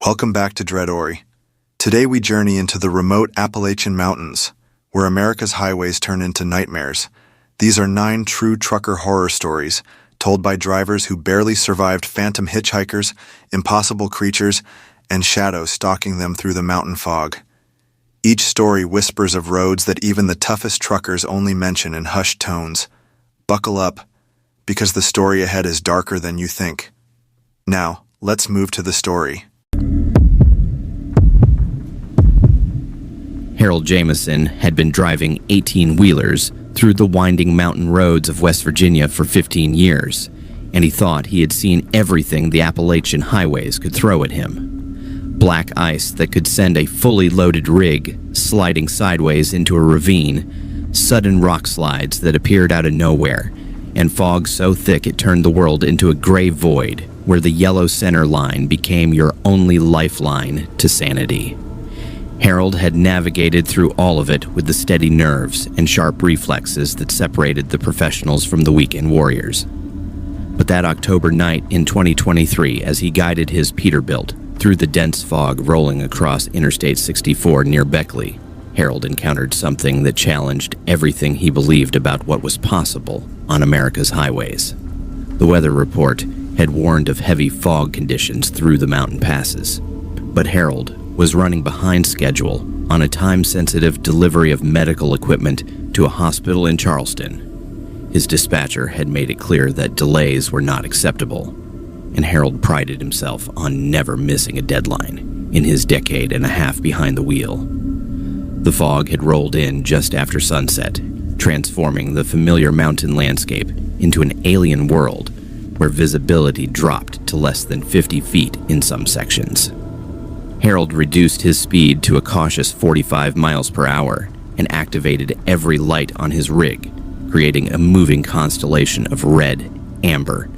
Welcome back to Dreadory. Today we journey into the remote Appalachian Mountains, where America's highways turn into nightmares. These are 9 true trucker horror stories, told by drivers who barely survived phantom hitchhikers, impossible creatures, and shadows stalking them through the mountain fog. Each story whispers of roads that even the toughest truckers only mention in hushed tones. Buckle up, because the story ahead is darker than you think. Now, let's move to the story. Harold Jameson had been driving 18-wheelers through the winding mountain roads of West Virginia for 15 years, and he thought he had seen everything the Appalachian highways could throw at him. Black ice that could send a fully loaded rig sliding sideways into a ravine, sudden rock slides that appeared out of nowhere, and fog so thick it turned the world into a gray void where the yellow center line became your only lifeline to sanity. Harold had navigated through all of it with the steady nerves and sharp reflexes that separated the professionals from the weekend warriors. But that October night in 2023, as he guided his Peterbilt through the dense fog rolling across Interstate 64 near Beckley, Harold encountered something that challenged everything he believed about what was possible on America's highways. The weather report had warned of heavy fog conditions through the mountain passes, but Harold was running behind schedule on a time-sensitive delivery of medical equipment to a hospital in Charleston. His dispatcher had made it clear that delays were not acceptable, and Harold prided himself on never missing a deadline in his decade and a half behind the wheel. The fog had rolled in just after sunset, transforming the familiar mountain landscape into an alien world where visibility dropped to less than 50 feet in some sections. Harold reduced his speed to a cautious 45 miles per hour and activated every light on his rig, creating a moving constellation of red, amber,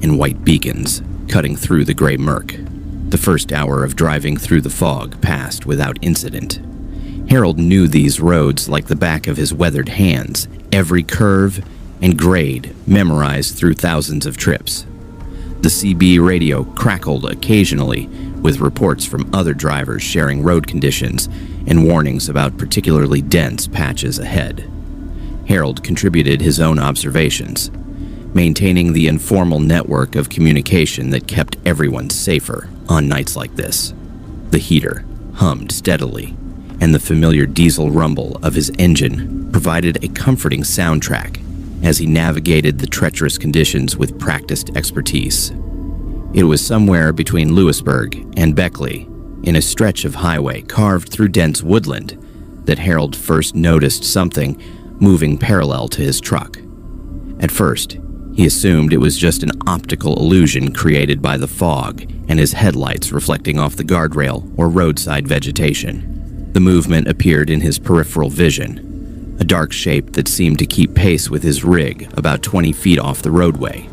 and white beacons cutting through the gray murk. The first hour of driving through the fog passed without incident. Harold knew these roads like the back of his weathered hands, every curve and grade memorized through thousands of trips. The CB radio crackled occasionally, with reports from other drivers sharing road conditions and warnings about particularly dense patches ahead. Harold contributed his own observations, maintaining the informal network of communication that kept everyone safer on nights like this. The heater hummed steadily, and the familiar diesel rumble of his engine provided a comforting soundtrack as he navigated the treacherous conditions with practiced expertise. It was somewhere between Lewisburg and Beckley, in a stretch of highway carved through dense woodland, that Harold first noticed something moving parallel to his truck. At first, he assumed it was just an optical illusion created by the fog and his headlights reflecting off the guardrail or roadside vegetation. The movement appeared in his peripheral vision, a dark shape that seemed to keep pace with his rig about 20 feet off the roadway.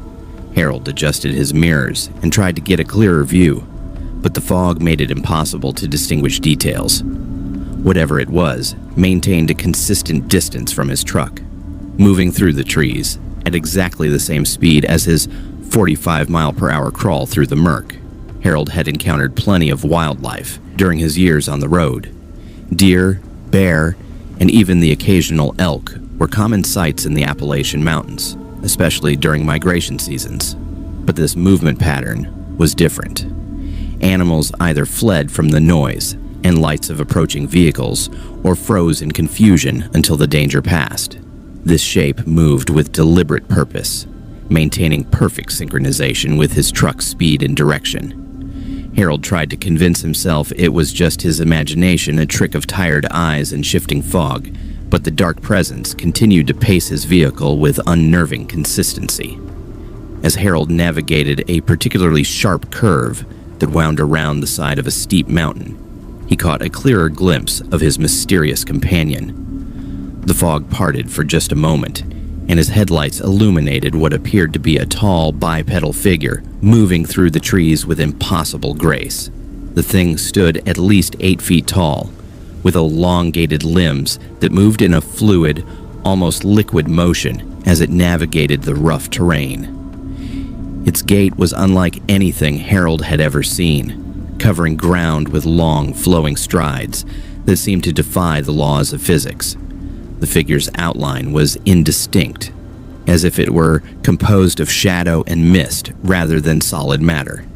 Harold adjusted his mirrors and tried to get a clearer view, but the fog made it impossible to distinguish details. Whatever it was, maintained a consistent distance from his truck, moving through the trees at exactly the same speed as his 45-mile-per-hour crawl through the murk. Harold had encountered plenty of wildlife during his years on the road. Deer, bear, and even the occasional elk were common sights in the Appalachian Mountains, especially during migration seasons. But this movement pattern was different. Animals either fled from the noise and lights of approaching vehicles or froze in confusion until the danger passed. This shape moved with deliberate purpose, maintaining perfect synchronization with his truck's speed and direction. Harold tried to convince himself it was just his imagination, a trick of tired eyes and shifting fog, but the dark presence continued to pace his vehicle with unnerving consistency. As Harold navigated a particularly sharp curve that wound around the side of a steep mountain, he caught a clearer glimpse of his mysterious companion. The fog parted for just a moment, and his headlights illuminated what appeared to be a tall bipedal figure moving through the trees with impossible grace. The thing stood at least 8 feet tall, with elongated limbs that moved in a fluid, almost liquid motion as it navigated the rough terrain. Its gait was unlike anything Harold had ever seen, covering ground with long, flowing strides that seemed to defy the laws of physics. The figure's outline was indistinct, as if it were composed of shadow and mist rather than solid matter.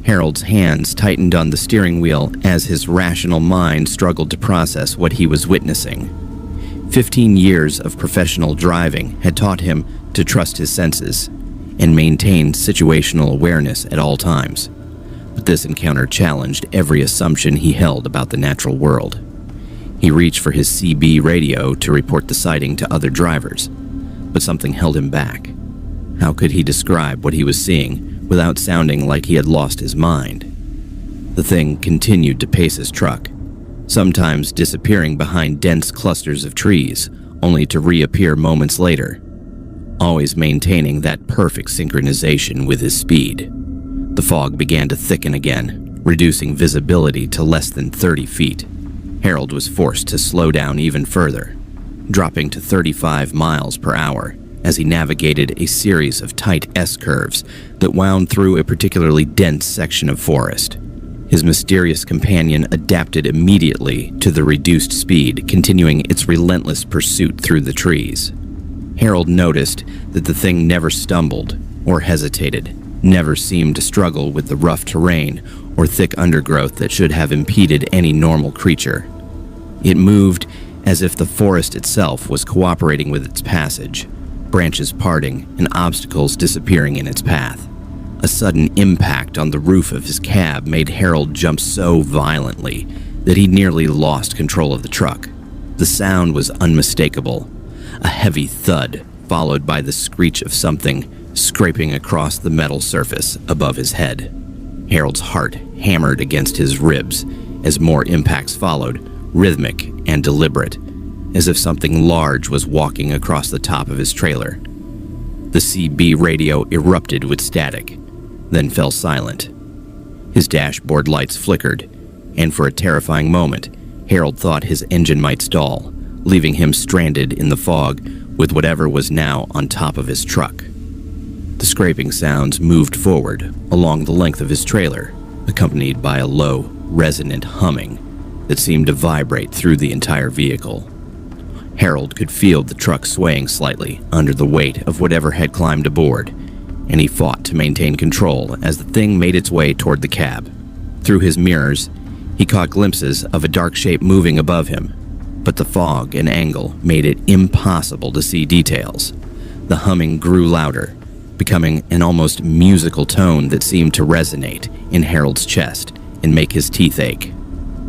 Harold's hands tightened on the steering wheel as his rational mind struggled to process what he was witnessing. 15 years of professional driving had taught him to trust his senses and maintain situational awareness at all times. But this encounter challenged every assumption he held about the natural world. He reached for his CB radio to report the sighting to other drivers, but something held him back. How could he describe what he was seeing without sounding like he had lost his mind? The thing continued to pace his truck, sometimes disappearing behind dense clusters of trees, only to reappear moments later, always maintaining that perfect synchronization with his speed. The fog began to thicken again, reducing visibility to less than 30 feet. Harold was forced to slow down even further, dropping to 35 miles per hour as he navigated a series of tight S-curves that wound through a particularly dense section of forest. His mysterious companion adapted immediately to the reduced speed, continuing its relentless pursuit through the trees. Harold noticed that the thing never stumbled or hesitated, never seemed to struggle with the rough terrain or thick undergrowth that should have impeded any normal creature. It moved as if the forest itself was cooperating with its passage, branches parting and obstacles disappearing in its path. A sudden impact on the roof of his cab made Harold jump so violently that he nearly lost control of the truck. The sound was unmistakable, a heavy thud followed by the screech of something scraping across the metal surface above his head. Harold's heart hammered against his ribs as more impacts followed, rhythmic and deliberate, as if something large was walking across the top of his trailer. The CB radio erupted with static, then fell silent. His dashboard lights flickered, and for a terrifying moment, Harold thought his engine might stall, leaving him stranded in the fog with whatever was now on top of his truck. The scraping sounds moved forward along the length of his trailer, accompanied by a low, resonant humming that seemed to vibrate through the entire vehicle. Harold could feel the truck swaying slightly under the weight of whatever had climbed aboard, and he fought to maintain control as the thing made its way toward the cab. Through his mirrors, he caught glimpses of a dark shape moving above him, but the fog and angle made it impossible to see details. The humming grew louder, becoming an almost musical tone that seemed to resonate in Harold's chest and make his teeth ache.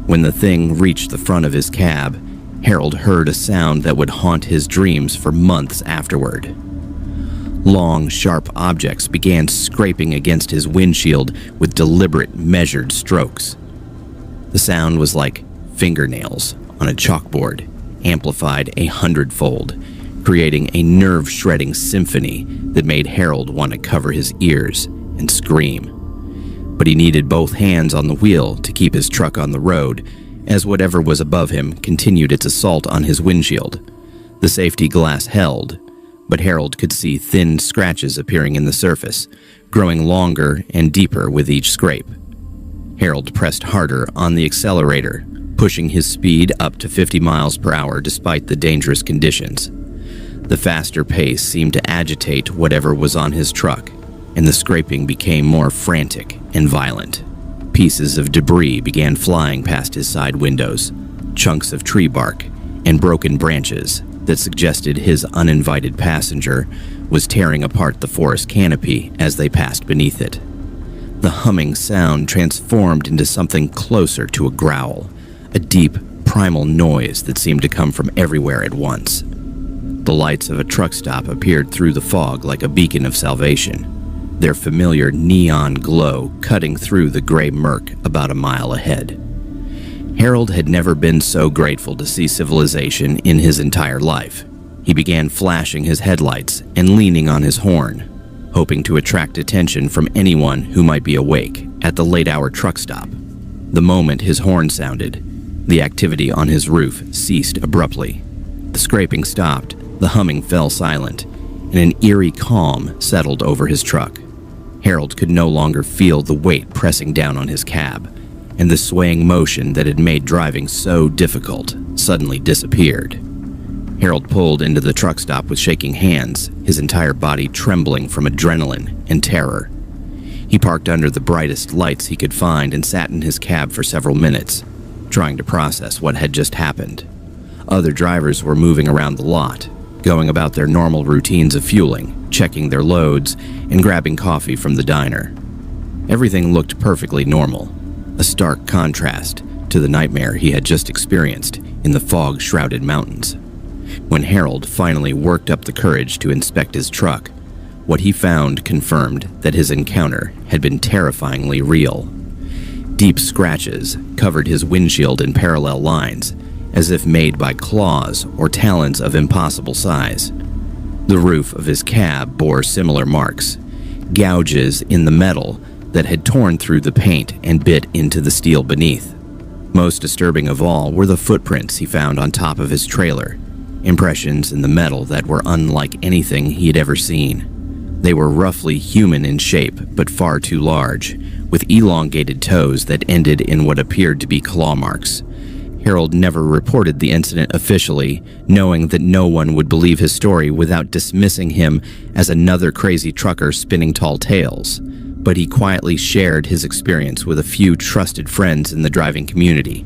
When the thing reached the front of his cab, Harold heard a sound that would haunt his dreams for months afterward. Long, sharp objects began scraping against his windshield with deliberate, measured strokes. The sound was like fingernails on a chalkboard, amplified 100-fold, creating a nerve-shredding symphony that made Harold want to cover his ears and scream. But he needed both hands on the wheel to keep his truck on the road, as whatever was above him continued its assault on his windshield. The safety glass held, but Harold could see thin scratches appearing in the surface, growing longer and deeper with each scrape. Harold pressed harder on the accelerator, pushing his speed up to 50 miles per hour despite the dangerous conditions. The faster pace seemed to agitate whatever was on his truck, and the scraping became more frantic and violent. Pieces of debris began flying past his side windows, chunks of tree bark, and broken branches that suggested his uninvited passenger was tearing apart the forest canopy as they passed beneath it. The humming sound transformed into something closer to a growl, a deep, primal noise that seemed to come from everywhere at once. The lights of a truck stop appeared through the fog like a beacon of salvation, their familiar neon glow cutting through the gray murk about a mile ahead. Harold had never been so grateful to see civilization in his entire life. He began flashing his headlights and leaning on his horn, hoping to attract attention from anyone who might be awake at the late-hour truck stop. The moment his horn sounded, the activity on his roof ceased abruptly. The scraping stopped, the humming fell silent, and an eerie calm settled over his truck. Harold could no longer feel the weight pressing down on his cab, and the swaying motion that had made driving so difficult suddenly disappeared. Harold pulled into the truck stop with shaking hands, his entire body trembling from adrenaline and terror. He parked under the brightest lights he could find and sat in his cab for several minutes, trying to process what had just happened. Other drivers were moving around the lot, going about their normal routines of fueling, checking their loads, and grabbing coffee from the diner. Everything looked perfectly normal, a stark contrast to the nightmare he had just experienced in the fog-shrouded mountains. When Harold finally worked up the courage to inspect his truck, what he found confirmed that his encounter had been terrifyingly real. Deep scratches covered his windshield in parallel lines, as if made by claws or talons of impossible size. The roof of his cab bore similar marks, gouges in the metal that had torn through the paint and bit into the steel beneath. Most disturbing of all were the footprints he found on top of his trailer, impressions in the metal that were unlike anything he had ever seen. They were roughly human in shape, but far too large, with elongated toes that ended in what appeared to be claw marks. Harold never reported the incident officially, knowing that no one would believe his story without dismissing him as another crazy trucker spinning tall tales. But he quietly shared his experience with a few trusted friends in the driving community,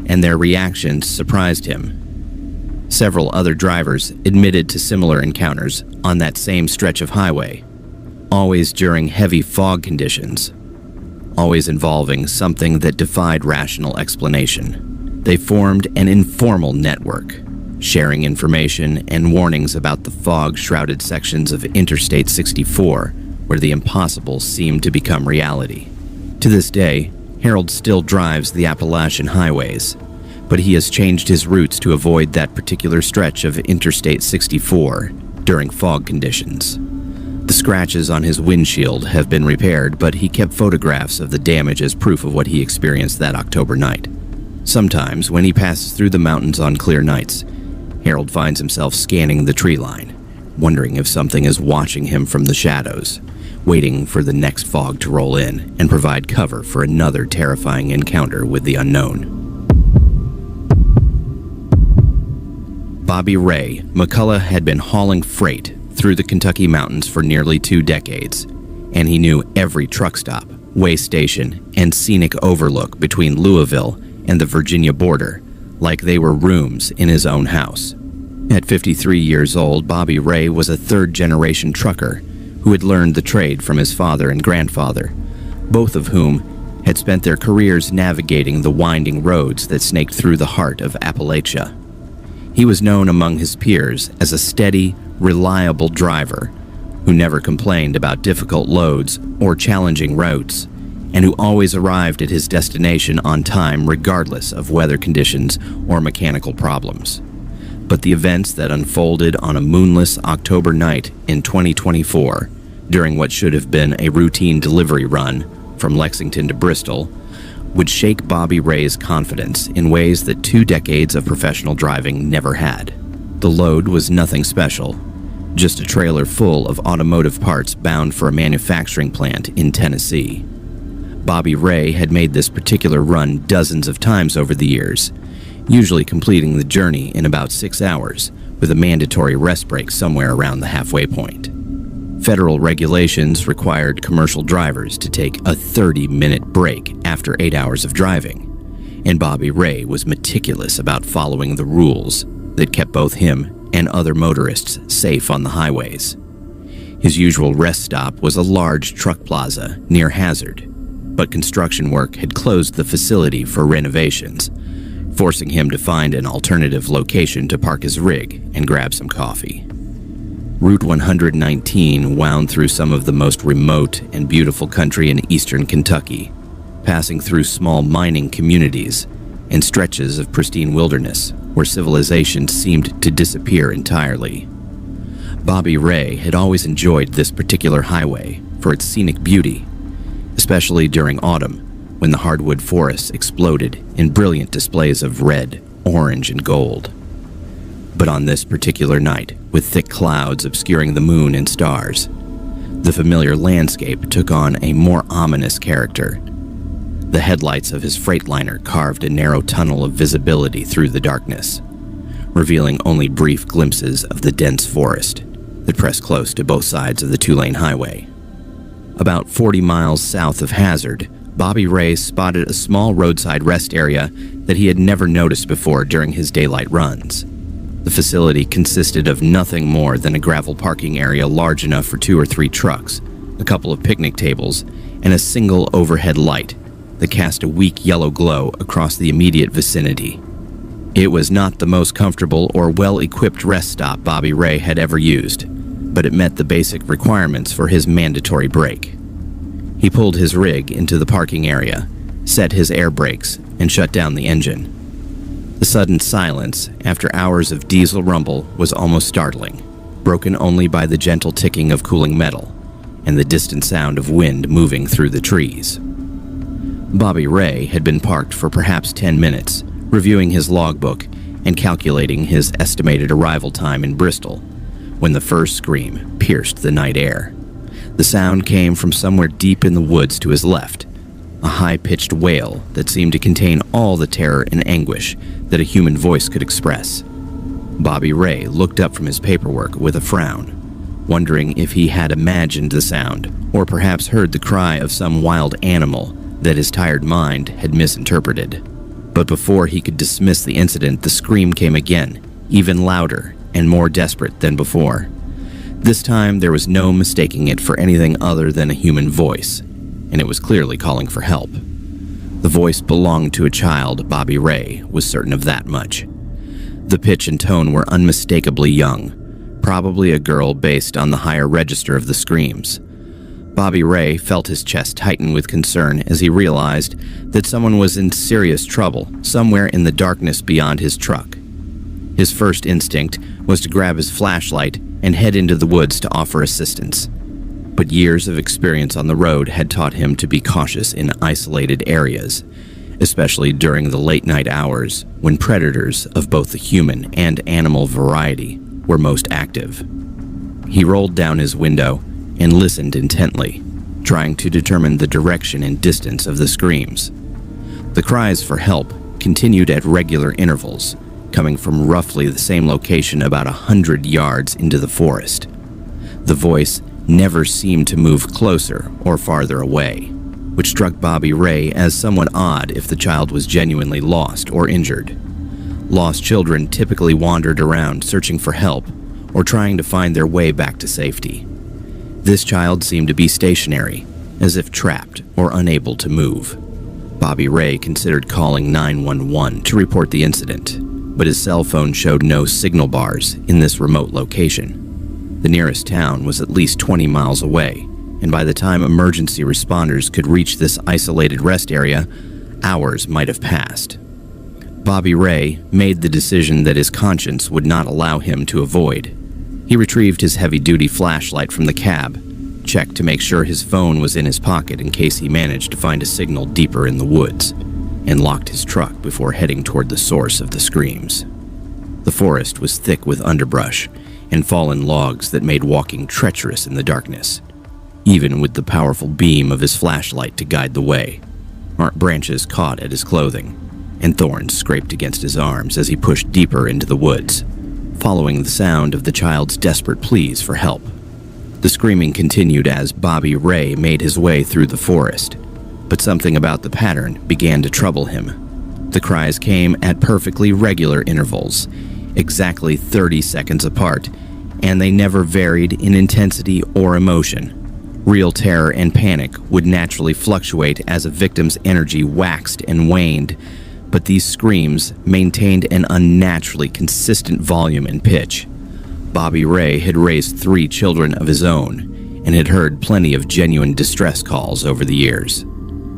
and their reactions surprised him. Several other drivers admitted to similar encounters on that same stretch of highway, always during heavy fog conditions, always involving something that defied rational explanation. They formed an informal network, sharing information and warnings about the fog-shrouded sections of Interstate 64, where the impossible seemed to become reality. To this day, Harold still drives the Appalachian highways, but he has changed his routes to avoid that particular stretch of Interstate 64 during fog conditions. The scratches on his windshield have been repaired, but he kept photographs of the damage as proof of what he experienced that October night. Sometimes, when he passes through the mountains on clear nights, Harold finds himself scanning the tree line, wondering if something is watching him from the shadows, waiting for the next fog to roll in and provide cover for another terrifying encounter with the unknown. Bobby Ray McCullough had been hauling freight through the Kentucky mountains for nearly 2 decades, and he knew every truck stop, way station, and scenic overlook between Louisville and the Virginia border, like they were rooms in his own house. At 53 years old, Bobby Ray was a third-generation trucker who had learned the trade from his father and grandfather, both of whom had spent their careers navigating the winding roads that snaked through the heart of Appalachia. He was known among his peers as a steady, reliable driver who never complained about difficult loads or challenging routes, and who always arrived at his destination on time regardless of weather conditions or mechanical problems. But the events that unfolded on a moonless October night in 2024, during what should have been a routine delivery run from Lexington to Bristol, would shake Bobby Ray's confidence in ways that 2 decades of professional driving never had. The load was nothing special, just a trailer full of automotive parts bound for a manufacturing plant in Tennessee. Bobby Ray had made this particular run dozens of times over the years, usually completing the journey in about 6 hours, with a mandatory rest break somewhere around the halfway point. Federal regulations required commercial drivers to take a 30-minute break after 8 hours of driving, and Bobby Ray was meticulous about following the rules that kept both him and other motorists safe on the highways. His usual rest stop was a large truck plaza near Hazard, but construction work had closed the facility for renovations, forcing him to find an alternative location to park his rig and grab some coffee. Route 119 wound through some of the most remote and beautiful country in eastern Kentucky, passing through small mining communities and stretches of pristine wilderness where civilization seemed to disappear entirely. Bobby Ray had always enjoyed this particular highway for its scenic beauty, especially during autumn when the hardwood forests exploded in brilliant displays of red, orange, and gold. But on this particular night, with thick clouds obscuring the moon and stars, the familiar landscape took on a more ominous character. The headlights of his Freightliner carved a narrow tunnel of visibility through the darkness, revealing only brief glimpses of the dense forest that pressed close to both sides of the two-lane highway. About 40 miles south of Hazard, Bobby Ray spotted a small roadside rest area that he had never noticed before during his daylight runs. The facility consisted of nothing more than a gravel parking area large enough for 2 or 3 trucks, a couple of picnic tables, and a single overhead light that cast a weak yellow glow across the immediate vicinity. It was not the most comfortable or well-equipped rest stop Bobby Ray had ever used, but it met the basic requirements for his mandatory break. He pulled his rig into the parking area, set his air brakes, and shut down the engine. The sudden silence, after hours of diesel rumble, was almost startling, broken only by the gentle ticking of cooling metal and the distant sound of wind moving through the trees. Bobby Ray had been parked for perhaps 10 minutes, reviewing his logbook and calculating his estimated arrival time in Bristol, when the first scream pierced the night air. The sound came from somewhere deep in the woods to his left, a high-pitched wail that seemed to contain all the terror and anguish that a human voice could express. Bobby Ray looked up from his paperwork with a frown, wondering if he had imagined the sound or perhaps heard the cry of some wild animal that his tired mind had misinterpreted. But before he could dismiss the incident, the scream came again, even louder and more desperate than before. This time, there was no mistaking it for anything other than a human voice, and it was clearly calling for help. The voice belonged to a child. Bobby Ray was certain of that much. The pitch and tone were unmistakably young, probably a girl based on the higher register of the screams. Bobby Ray felt his chest tighten with concern as he realized that someone was in serious trouble somewhere in the darkness beyond his truck. His first instinct was to grab his flashlight and head into the woods to offer assistance. But years of experience on the road had taught him to be cautious in isolated areas, especially during the late-night hours when predators of both the human and animal variety were most active. He rolled down his window and listened intently, trying to determine the direction and distance of the screams. The cries for help continued at regular intervals, coming from roughly the same location about 100 yards into the forest. The voice never seemed to move closer or farther away, which struck Bobby Ray as somewhat odd if the child was genuinely lost or injured. Lost children typically wandered around searching for help or trying to find their way back to safety. This child seemed to be stationary, as if trapped or unable to move. Bobby Ray considered calling 911 to report the incident, but his cell phone showed no signal bars in this remote location. The nearest town was at least 20 miles away, and by the time emergency responders could reach this isolated rest area, hours might have passed. Bobby Ray made the decision that his conscience would not allow him to avoid. He retrieved his heavy-duty flashlight from the cab, checked to make sure his phone was in his pocket in case he managed to find a signal deeper in the woods, and locked his truck before heading toward the source of the screams. The forest was thick with underbrush and fallen logs that made walking treacherous in the darkness, even with the powerful beam of his flashlight to guide the way. Branches caught at his clothing, and thorns scraped against his arms as he pushed deeper into the woods, following the sound of the child's desperate pleas for help. The screaming continued as Bobby Ray made his way through the forest, but something about the pattern began to trouble him. The cries came at perfectly regular intervals, exactly 30 seconds apart, and they never varied in intensity or emotion. Real terror and panic would naturally fluctuate as a victim's energy waxed and waned, but these screams maintained an unnaturally consistent volume and pitch. Bobby Ray had raised 3 children of his own and had heard plenty of genuine distress calls over the years.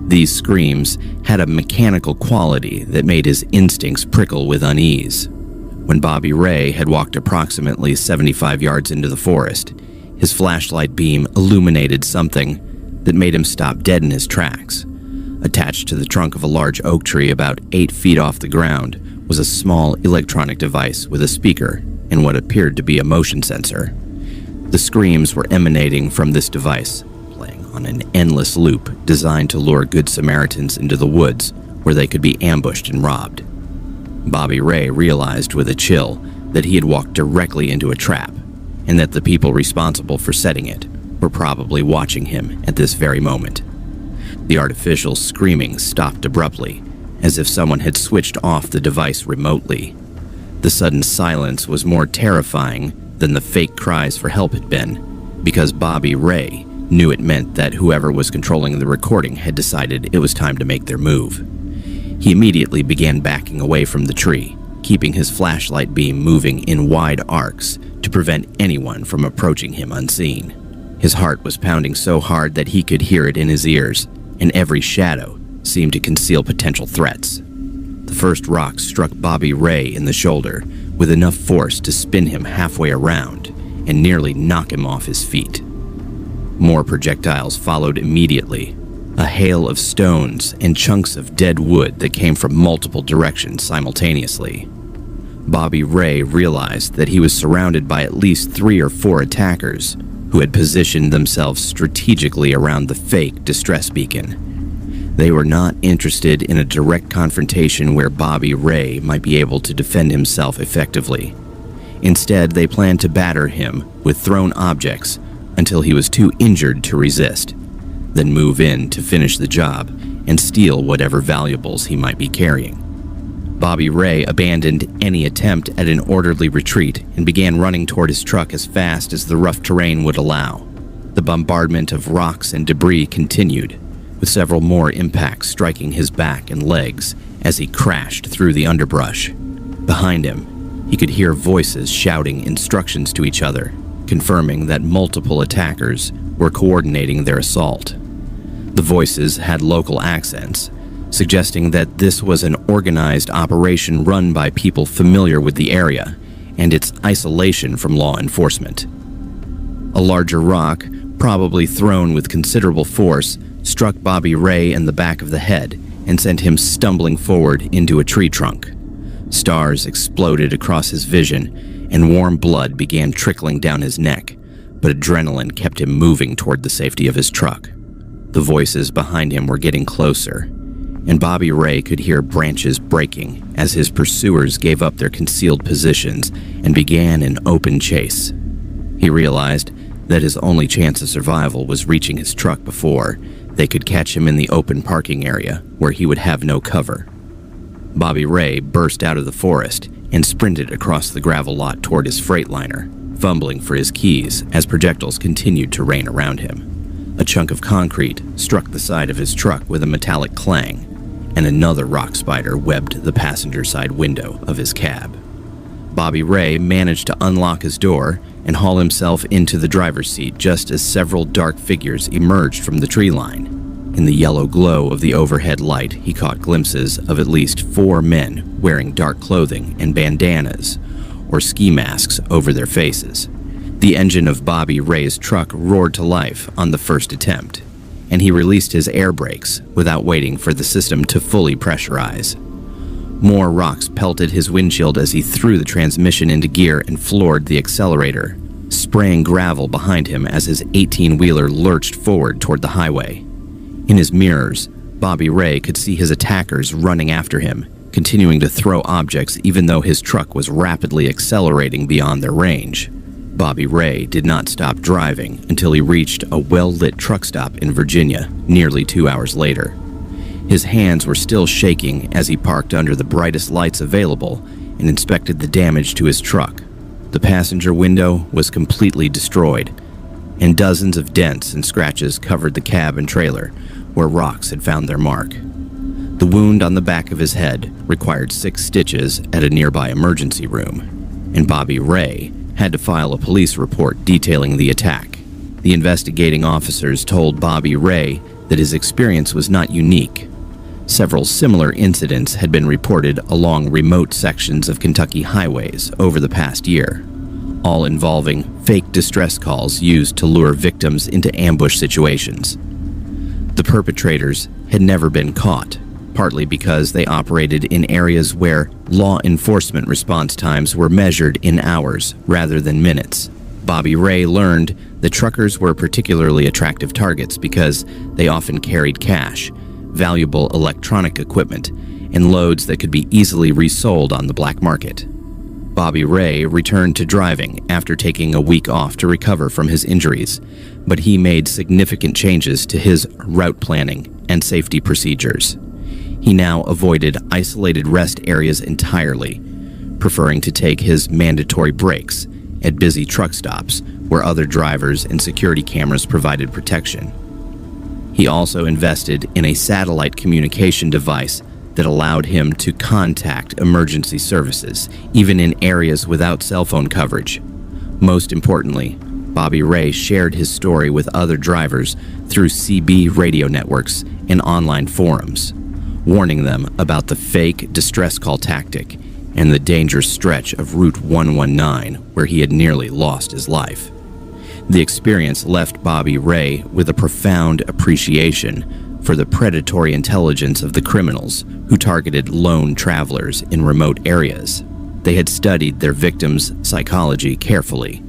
These screams had a mechanical quality that made his instincts prickle with unease. When Bobby Ray had walked approximately 75 yards into the forest, his flashlight beam illuminated something that made him stop dead in his tracks. Attached to the trunk of a large oak tree about 8 feet off the ground was a small electronic device with a speaker and what appeared to be a motion sensor. The screams were emanating from this device, playing on an endless loop designed to lure Good Samaritans into the woods where they could be ambushed and robbed. Bobby Ray realized with a chill that he had walked directly into a trap, and that the people responsible for setting it were probably watching him at this very moment. The artificial screaming stopped abruptly, as if someone had switched off the device remotely. The sudden silence was more terrifying than the fake cries for help had been, because Bobby Ray knew it meant that whoever was controlling the recording had decided it was time to make their move. He immediately began backing away from the tree, keeping his flashlight beam moving in wide arcs to prevent anyone from approaching him unseen. His heart was pounding so hard that he could hear it in his ears, and every shadow seemed to conceal potential threats. The first rock struck Bobby Ray in the shoulder with enough force to spin him halfway around and nearly knock him off his feet. More projectiles followed immediately, a hail of stones and chunks of dead wood that came from multiple directions simultaneously. Bobby Ray realized that he was surrounded by at least 3 or 4 attackers who had positioned themselves strategically around the fake distress beacon. They were not interested in a direct confrontation where Bobby Ray might be able to defend himself effectively. Instead, they planned to batter him with thrown objects until he was too injured to resist, then move in to finish the job and steal whatever valuables he might be carrying. Bobby Ray abandoned any attempt at an orderly retreat and began running toward his truck as fast as the rough terrain would allow. The bombardment of rocks and debris continued, with several more impacts striking his back and legs as he crashed through the underbrush. Behind him, he could hear voices shouting instructions to each other, confirming that multiple attackers were coordinating their assault. The voices had local accents, suggesting that this was an organized operation run by people familiar with the area and its isolation from law enforcement. A larger rock, probably thrown with considerable force, struck Bobby Ray in the back of the head and sent him stumbling forward into a tree trunk. Stars exploded across his vision, and warm blood began trickling down his neck, but adrenaline kept him moving toward the safety of his truck. The voices behind him were getting closer, and Bobby Ray could hear branches breaking as his pursuers gave up their concealed positions and began an open chase. He realized that his only chance of survival was reaching his truck before they could catch him in the open parking area where he would have no cover. Bobby Ray burst out of the forest and sprinted across the gravel lot toward his Freightliner, fumbling for his keys as projectiles continued to rain around him. A chunk of concrete struck the side of his truck with a metallic clang, and another rock spider webbed the passenger side window of his cab. Bobby Ray managed to unlock his door and haul himself into the driver's seat just as several dark figures emerged from the tree line. In the yellow glow of the overhead light, he caught glimpses of at least 4 men wearing dark clothing and bandanas or ski masks over their faces. The engine of Bobby Ray's truck roared to life on the first attempt, and he released his air brakes without waiting for the system to fully pressurize. More rocks pelted his windshield as he threw the transmission into gear and floored the accelerator, spraying gravel behind him as his 18-wheeler lurched forward toward the highway. In his mirrors, Bobby Ray could see his attackers running after him, continuing to throw objects even though his truck was rapidly accelerating beyond their range. Bobby Ray did not stop driving until he reached a well-lit truck stop in Virginia nearly 2 hours later. His hands were still shaking as he parked under the brightest lights available and inspected the damage to his truck. The passenger window was completely destroyed, and dozens of dents and scratches covered the cab and trailer where rocks had found their mark. The wound on the back of his head required 6 stitches at a nearby emergency room, and Bobby Ray had to file a police report detailing the attack. The investigating officers told Bobby Ray that his experience was not unique. Several similar incidents had been reported along remote sections of Kentucky highways over the past year, all involving fake distress calls used to lure victims into ambush situations. The perpetrators had never been caught, partly because they operated in areas where law enforcement response times were measured in hours rather than minutes. Bobby Ray learned The truckers were particularly attractive targets because they often carried cash, valuable electronic equipment, and loads that could be easily resold on the black market. Bobby Ray returned to driving after taking a week off to recover from his injuries, but he made significant changes to his route planning and safety procedures. He now avoided isolated rest areas entirely, preferring to take his mandatory breaks at busy truck stops where other drivers and security cameras provided protection. He also invested in a satellite communication device that allowed him to contact emergency services, even in areas without cell phone coverage. Most importantly, Bobby Ray shared his story with other drivers through CB radio networks and online forums, warning them about the fake distress call tactic and the dangerous stretch of Route 119 where he had nearly lost his life. The experience left Bobby Ray with a profound appreciation for the predatory intelligence of the criminals who targeted lone travelers in remote areas. They had studied their victims' psychology carefully,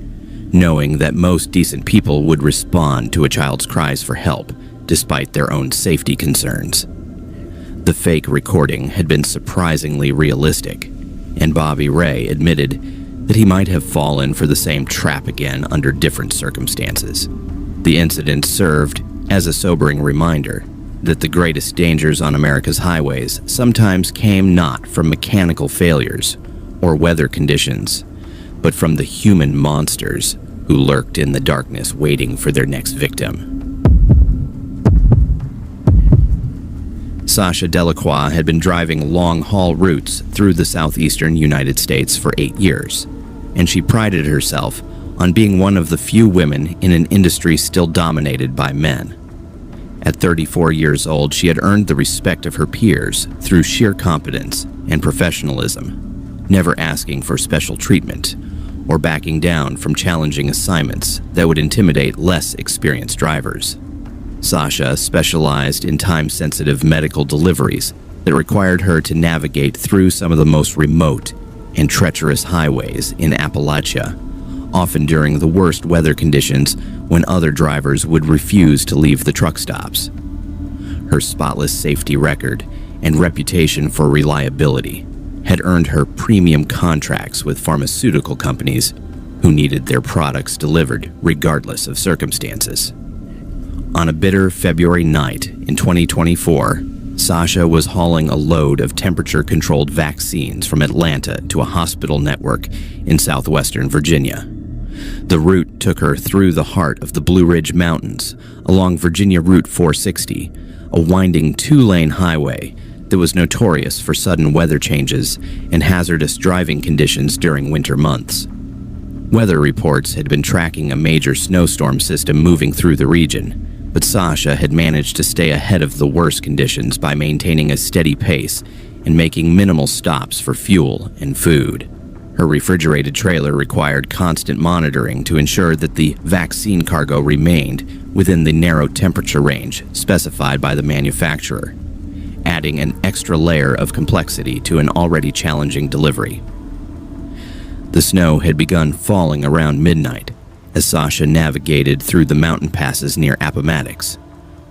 knowing that most decent people would respond to a child's cries for help despite their own safety concerns. The fake recording had been surprisingly realistic, and Bobby Ray admitted that he might have fallen for the same trap again under different circumstances. The incident served as a sobering reminder that the greatest dangers on America's highways sometimes came not from mechanical failures or weather conditions, but from the human monsters who lurked in the darkness waiting for their next victim. Sasha Delacroix had been driving long-haul routes through the southeastern United States for 8 years, and she prided herself on being one of the few women in an industry still dominated by men. At 34 years old, she had earned the respect of her peers through sheer competence and professionalism, never asking for special treatment or backing down from challenging assignments that would intimidate less experienced drivers. Sasha specialized in time-sensitive medical deliveries that required her to navigate through some of the most remote and treacherous highways in Appalachia, often during the worst weather conditions when other drivers would refuse to leave the truck stops. Her spotless safety record and reputation for reliability had earned her premium contracts with pharmaceutical companies who needed their products delivered regardless of circumstances. On a bitter February night in 2024, Sasha was hauling a load of temperature-controlled vaccines from Atlanta to a hospital network in southwestern Virginia. The route took her through the heart of the Blue Ridge Mountains, along Virginia Route 460, a winding two-lane highway that was notorious for sudden weather changes and hazardous driving conditions during winter months. Weather reports had been tracking a major snowstorm system moving through the region, but Sasha had managed to stay ahead of the worst conditions by maintaining a steady pace and making minimal stops for fuel and food. Her refrigerated trailer required constant monitoring to ensure that the vaccine cargo remained within the narrow temperature range specified by the manufacturer, adding an extra layer of complexity to an already challenging delivery. The snow had begun falling around midnight as Sasha navigated through the mountain passes near Appomattox.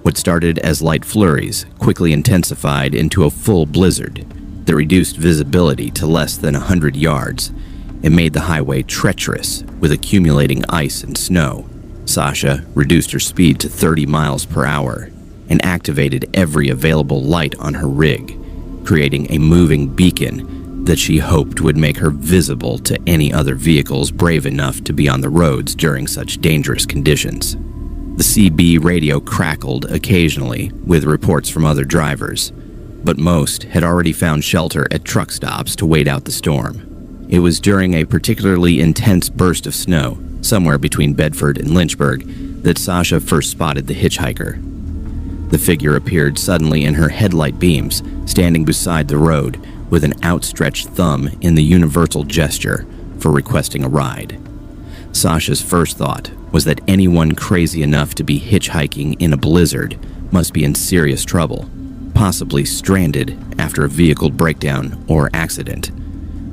What started as light flurries quickly intensified into a full blizzard that reduced visibility to less than 100 yards and made the highway treacherous with accumulating ice and snow. Sasha reduced her speed to 30 miles per hour and activated every available light on her rig, creating a moving beacon that she hoped would make her visible to any other vehicles brave enough to be on the roads during such dangerous conditions. The CB radio crackled occasionally with reports from other drivers, but most had already found shelter at truck stops to wait out the storm. It was during a particularly intense burst of snow, somewhere between Bedford and Lynchburg, that Sasha first spotted the hitchhiker. The figure appeared suddenly in her headlight beams, standing beside the road, with an outstretched thumb in the universal gesture for requesting a ride. Sasha's first thought was that anyone crazy enough to be hitchhiking in a blizzard must be in serious trouble, possibly stranded after a vehicle breakdown or accident.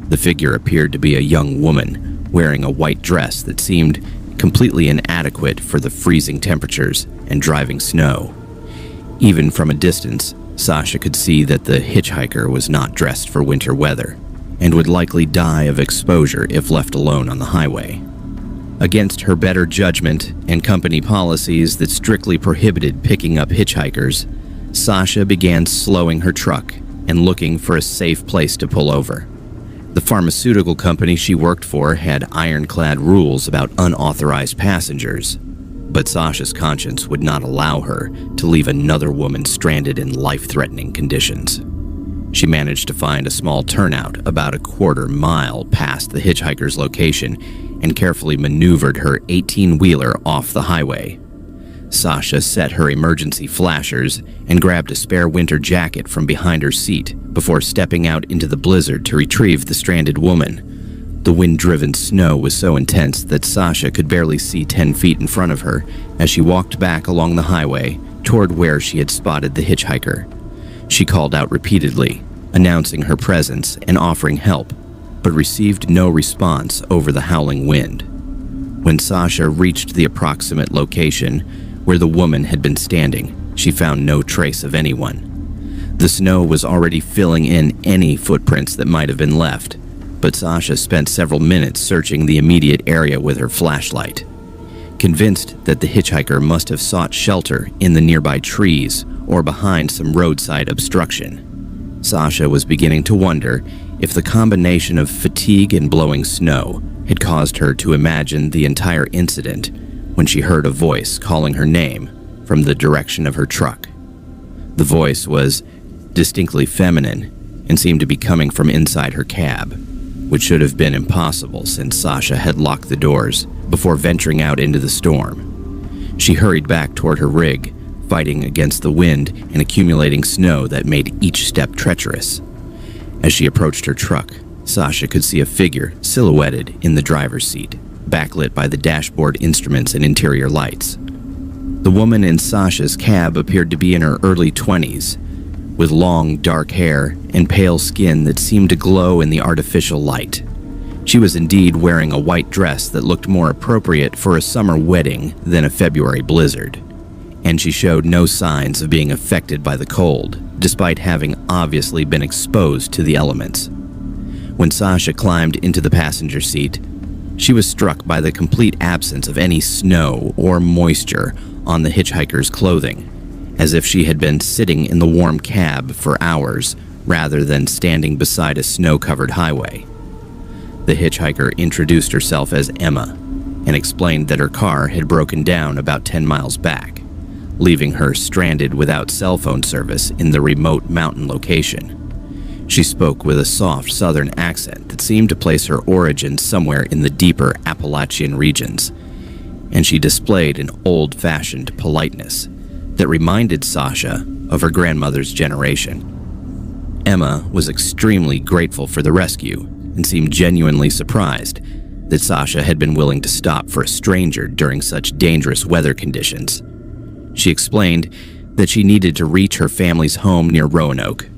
The figure appeared to be a young woman wearing a white dress that seemed completely inadequate for the freezing temperatures and driving snow. Even from a distance, Sasha could see that the hitchhiker was not dressed for winter weather and would likely die of exposure if left alone on the highway. Against her better judgment and company policies that strictly prohibited picking up hitchhikers, Sasha began slowing her truck and looking for a safe place to pull over. The pharmaceutical company she worked for had ironclad rules about unauthorized passengers, but Sasha's conscience would not allow her to leave another woman stranded in life-threatening conditions. She managed to find a small turnout about a quarter-mile past the hitchhiker's location and carefully maneuvered her 18-wheeler off the highway. Sasha set her emergency flashers and grabbed a spare winter jacket from behind her seat before stepping out into the blizzard to retrieve the stranded woman. The wind-driven snow was so intense that Sasha could barely see 10 feet in front of her as she walked back along the highway toward where she had spotted the hitchhiker. She called out repeatedly, announcing her presence and offering help, but received no response over the howling wind. When Sasha reached the approximate location where the woman had been standing, she found no trace of anyone. The snow was already filling in any footprints that might have been left, but Sasha spent several minutes searching the immediate area with her flashlight. Convinced that the hitchhiker must have sought shelter in the nearby trees or behind some roadside obstruction, Sasha was beginning to wonder if the combination of fatigue and blowing snow had caused her to imagine the entire incident when she heard a voice calling her name from the direction of her truck. The voice was distinctly feminine and seemed to be coming from inside her cab, which should have been impossible since Sasha had locked the doors before venturing out into the storm. She hurried back toward her rig, fighting against the wind and accumulating snow that made each step treacherous. As she approached her truck, Sasha could see a figure silhouetted in the driver's seat, backlit by the dashboard instruments and interior lights. The woman in Sasha's cab appeared to be in her early 20s, with long, dark hair and pale skin that seemed to glow in the artificial light. She was indeed wearing a white dress that looked more appropriate for a summer wedding than a February blizzard, and she showed no signs of being affected by the cold, despite having obviously been exposed to the elements. When Sasha climbed into the passenger seat, she was struck by the complete absence of any snow or moisture on the hitchhiker's clothing, as if she had been sitting in the warm cab for hours rather than standing beside a snow-covered highway. The hitchhiker introduced herself as Emma and explained that her car had broken down about 10 miles back, leaving her stranded without cell phone service in the remote mountain location. She spoke with a soft southern accent that seemed to place her origins somewhere in the deeper Appalachian regions, and she displayed an old-fashioned politeness that reminded Sasha of her grandmother's generation. Emma was extremely grateful for the rescue and seemed genuinely surprised that Sasha had been willing to stop for a stranger during such dangerous weather conditions. She explained that she needed to reach her family's home near Roanoke,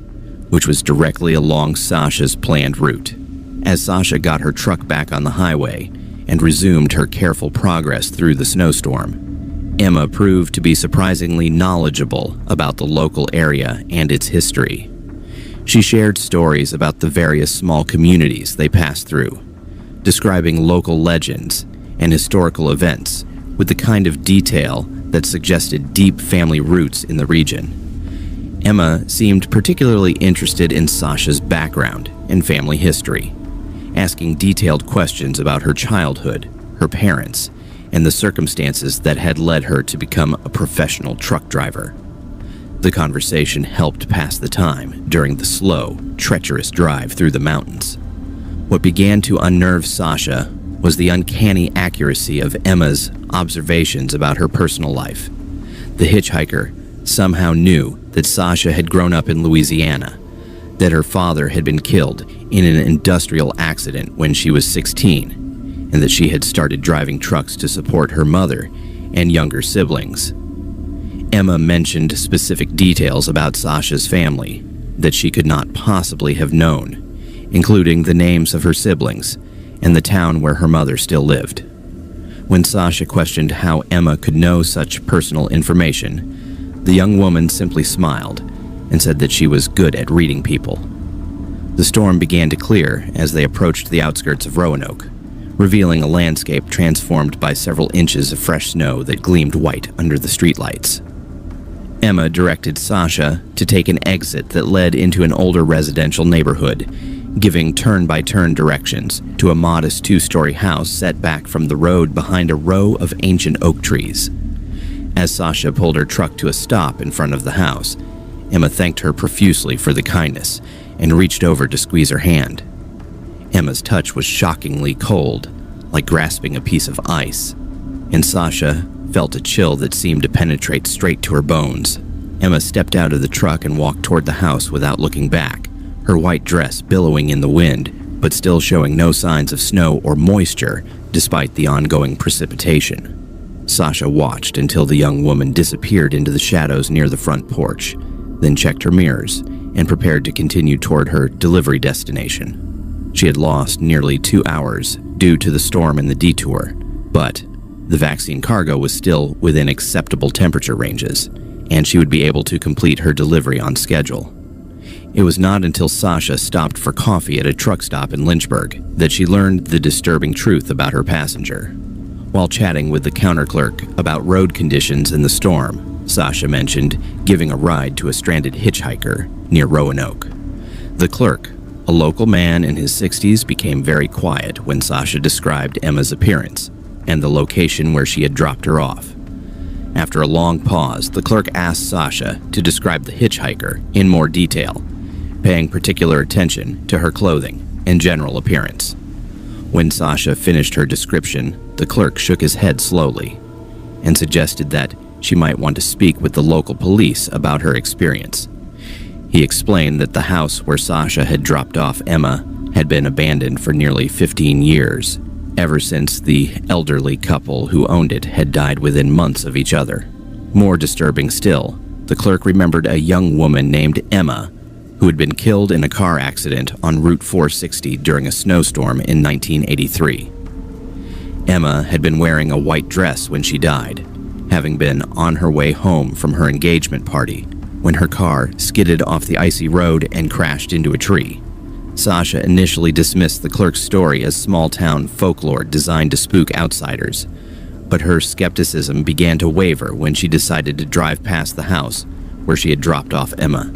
which was directly along Sasha's planned route. As Sasha got her truck back on the highway and resumed her careful progress through the snowstorm, Emma proved to be surprisingly knowledgeable about the local area and its history. She shared stories about the various small communities they passed through, describing local legends and historical events with the kind of detail that suggested deep family roots in the region. Emma seemed particularly interested in Sasha's background and family history, asking detailed questions about her childhood, her parents, and the circumstances that had led her to become a professional truck driver. The conversation helped pass the time during the slow, treacherous drive through the mountains. What began to unnerve Sasha was the uncanny accuracy of Emma's observations about her personal life. The hitchhiker somehow knew that Sasha had grown up in Louisiana, that her father had been killed in an industrial accident when she was 16, and that she had started driving trucks to support her mother and younger siblings. Emma mentioned specific details about Sasha's family that she could not possibly have known, including the names of her siblings and the town where her mother still lived. When Sasha questioned how Emma could know such personal information, the young woman simply smiled and said that she was good at reading people. The storm began to clear as they approached the outskirts of Roanoke, revealing a landscape transformed by several inches of fresh snow that gleamed white under the streetlights. Emma directed Sasha to take an exit that led into an older residential neighborhood, giving turn-by-turn directions to a modest two-story house set back from the road behind a row of ancient oak trees. As Sasha pulled her truck to a stop in front of the house, Emma thanked her profusely for the kindness and reached over to squeeze her hand. Emma's touch was shockingly cold, like grasping a piece of ice, and Sasha felt a chill that seemed to penetrate straight to her bones. Emma stepped out of the truck and walked toward the house without looking back, her white dress billowing in the wind, but still showing no signs of snow or moisture despite the ongoing precipitation. Sasha watched until the young woman disappeared into the shadows near the front porch, then checked her mirrors and prepared to continue toward her delivery destination. She had lost nearly 2 hours due to the storm and the detour, but the vaccine cargo was still within acceptable temperature ranges, and she would be able to complete her delivery on schedule. It was not until Sasha stopped for coffee at a truck stop in Lynchburg that she learned the disturbing truth about her passenger. While chatting with the counter clerk about road conditions in the storm, Sasha mentioned giving a ride to a stranded hitchhiker near Roanoke. The clerk, a local man in his 60s, became very quiet when Sasha described Emma's appearance and the location where she had dropped her off. After a long pause, the clerk asked Sasha to describe the hitchhiker in more detail, paying particular attention to her clothing and general appearance. When Sasha finished her description, the clerk shook his head slowly and suggested that she might want to speak with the local police about her experience. He explained that the house where Sasha had dropped off Emma had been abandoned for nearly 15 years, ever since the elderly couple who owned it had died within months of each other. More disturbing still, the clerk remembered a young woman named Emma who had been killed in a car accident on Route 460 during a snowstorm in 1983. Emma had been wearing a white dress when she died, having been on her way home from her engagement party when her car skidded off the icy road and crashed into a tree. Sasha initially dismissed the clerk's story as small-town folklore designed to spook outsiders, but her skepticism began to waver when she decided to drive past the house where she had dropped off Emma.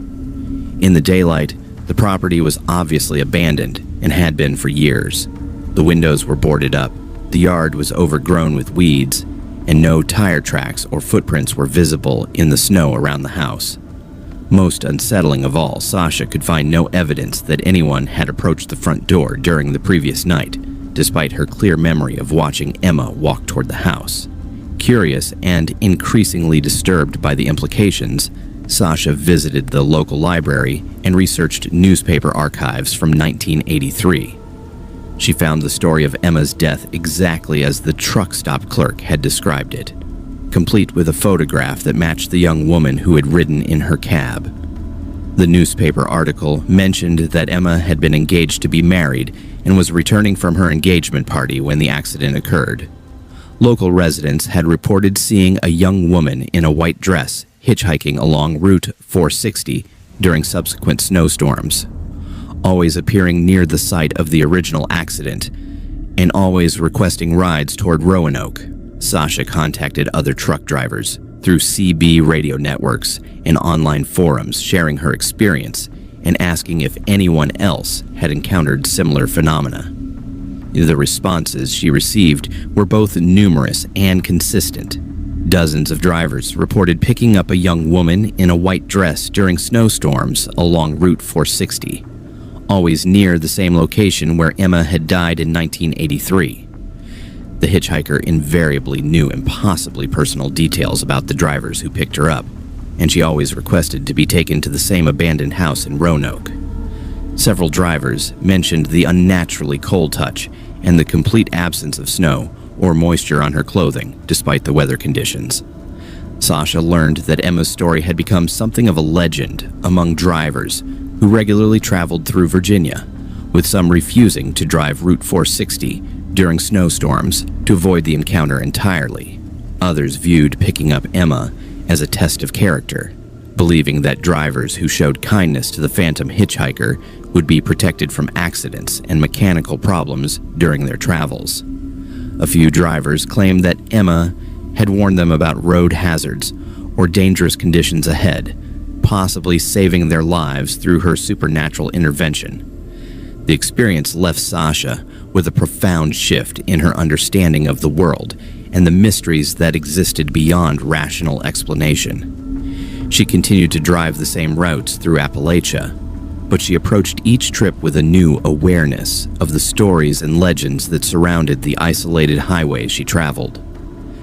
In the daylight, the property was obviously abandoned and had been for years. The windows were boarded up, the yard was overgrown with weeds, and no tire tracks or footprints were visible in the snow around the house. Most unsettling of all, Sasha could find no evidence that anyone had approached the front door during the previous night, despite her clear memory of watching Emma walk toward the house. Curious and increasingly disturbed by the implications, Sasha visited the local library and researched newspaper archives from 1983. She found the story of Emma's death exactly as the truck stop clerk had described it, complete with a photograph that matched the young woman who had ridden in her cab. The newspaper article mentioned that Emma had been engaged to be married and was returning from her engagement party when the accident occurred. Local residents had reported seeing a young woman in a white dress hitchhiking along Route 460 during subsequent snowstorms, always appearing near the site of the original accident and always requesting rides toward Roanoke. Sasha contacted other truck drivers through CB radio networks and online forums, sharing her experience and asking if anyone else had encountered similar phenomena. The responses she received were both numerous and consistent. Dozens of drivers reported picking up a young woman in a white dress during snowstorms along Route 460, always near the same location where Emma had died in 1983. The hitchhiker invariably knew impossibly personal details about the drivers who picked her up, and she always requested to be taken to the same abandoned house in Roanoke. Several drivers mentioned the unnaturally cold touch and the complete absence of snow or moisture on her clothing, despite the weather conditions. Sasha learned that Emma's story had become something of a legend among drivers who regularly traveled through Virginia, with some refusing to drive Route 460 during snowstorms to avoid the encounter entirely. Others viewed picking up Emma as a test of character, believing that drivers who showed kindness to the phantom hitchhiker would be protected from accidents and mechanical problems during their travels. A few drivers claimed that Emma had warned them about road hazards or dangerous conditions ahead, possibly saving their lives through her supernatural intervention. The experience left Sasha with a profound shift in her understanding of the world and the mysteries that existed beyond rational explanation. She continued to drive the same routes through Appalachia, but she approached each trip with a new awareness of the stories and legends that surrounded the isolated highways she traveled.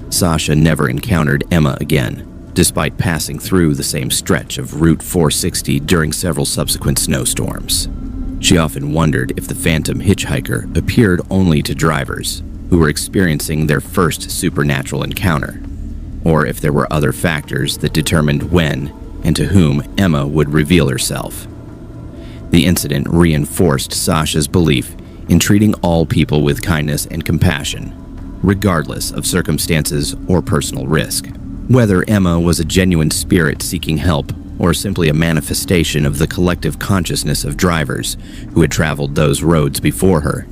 Sasha never encountered Emma again, despite passing through the same stretch of Route 460 during several subsequent snowstorms. She often wondered if the phantom hitchhiker appeared only to drivers who were experiencing their first supernatural encounter, or if there were other factors that determined when and to whom Emma would reveal herself. The incident reinforced Sasha's belief in treating all people with kindness and compassion, regardless of circumstances or personal risk. Whether Emma was a genuine spirit seeking help or simply a manifestation of the collective consciousness of drivers who had traveled those roads before her,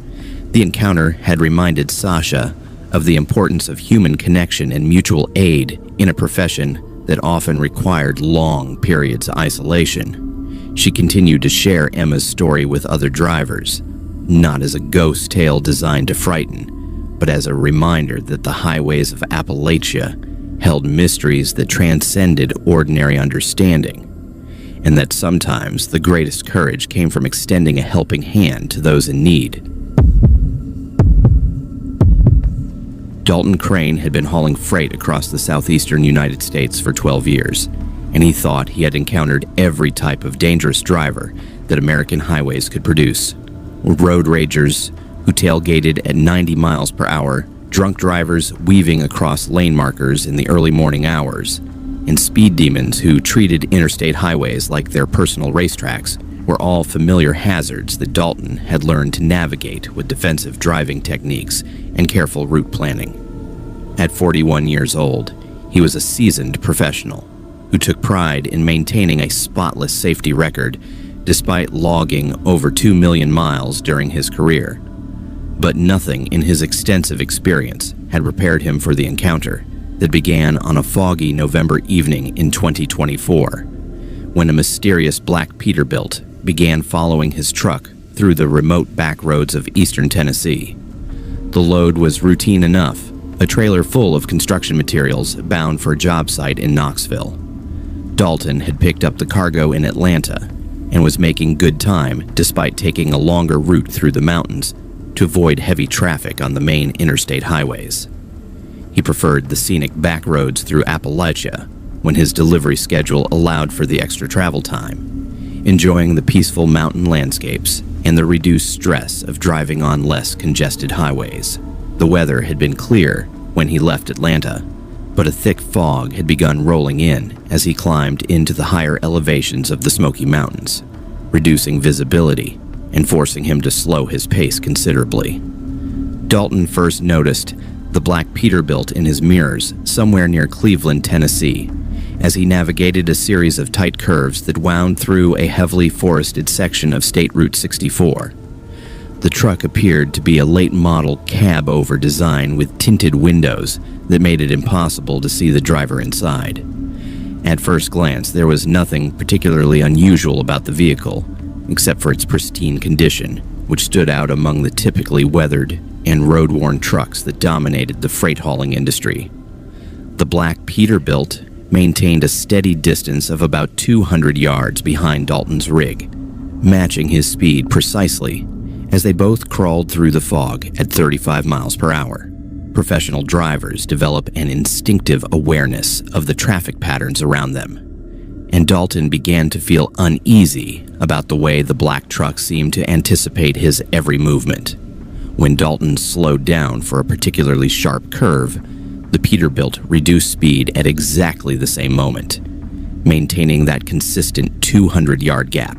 the encounter had reminded Sasha of the importance of human connection and mutual aid in a profession that often required long periods of isolation. She continued to share Emma's story with other drivers, not as a ghost tale designed to frighten, but as a reminder that the highways of Appalachia held mysteries that transcended ordinary understanding, and that sometimes the greatest courage came from extending a helping hand to those in need. Dalton Crane had been hauling freight across the southeastern United States for 12 years, and he thought he had encountered every type of dangerous driver that American highways could produce. Road ragers who tailgated at 90 miles per hour, drunk drivers weaving across lane markers in the early morning hours, and speed demons who treated interstate highways like their personal racetracks were all familiar hazards that Dalton had learned to navigate with defensive driving techniques and careful route planning. At 41 years old, he was a seasoned professional who took pride in maintaining a spotless safety record despite logging over 2 million miles during his career. But nothing in his extensive experience had prepared him for the encounter that began on a foggy November evening in 2024, when a mysterious black Peterbilt began following his truck through the remote back roads of eastern Tennessee. The load was routine enough, a trailer full of construction materials bound for a job site in Knoxville. Dalton had picked up the cargo in Atlanta and was making good time despite taking a longer route through the mountains to avoid heavy traffic on the main interstate highways. He preferred the scenic back roads through Appalachia when his delivery schedule allowed for the extra travel time, enjoying the peaceful mountain landscapes and the reduced stress of driving on less congested highways. The weather had been clear when he left Atlanta, but a thick fog had begun rolling in as he climbed into the higher elevations of the Smoky Mountains, reducing visibility and forcing him to slow his pace considerably. Dalton first noticed the black Peterbilt in his mirrors somewhere near Cleveland, Tennessee, as he navigated a series of tight curves that wound through a heavily forested section of State Route 64. The truck appeared to be a late-model cab-over design with tinted windows that made it impossible to see the driver inside. At first glance, there was nothing particularly unusual about the vehicle, except for its pristine condition, which stood out among the typically weathered and road-worn trucks that dominated the freight hauling industry. The black Peterbilt maintained a steady distance of about 200 yards behind Dalton's rig, matching his speed precisely as they both crawled through the fog at 35 miles per hour. Professional drivers develop an instinctive awareness of the traffic patterns around them, and Dalton began to feel uneasy about the way the black truck seemed to anticipate his every movement. When Dalton slowed down for a particularly sharp curve, the Peterbilt reduced speed at exactly the same moment, maintaining that consistent 200-yard gap.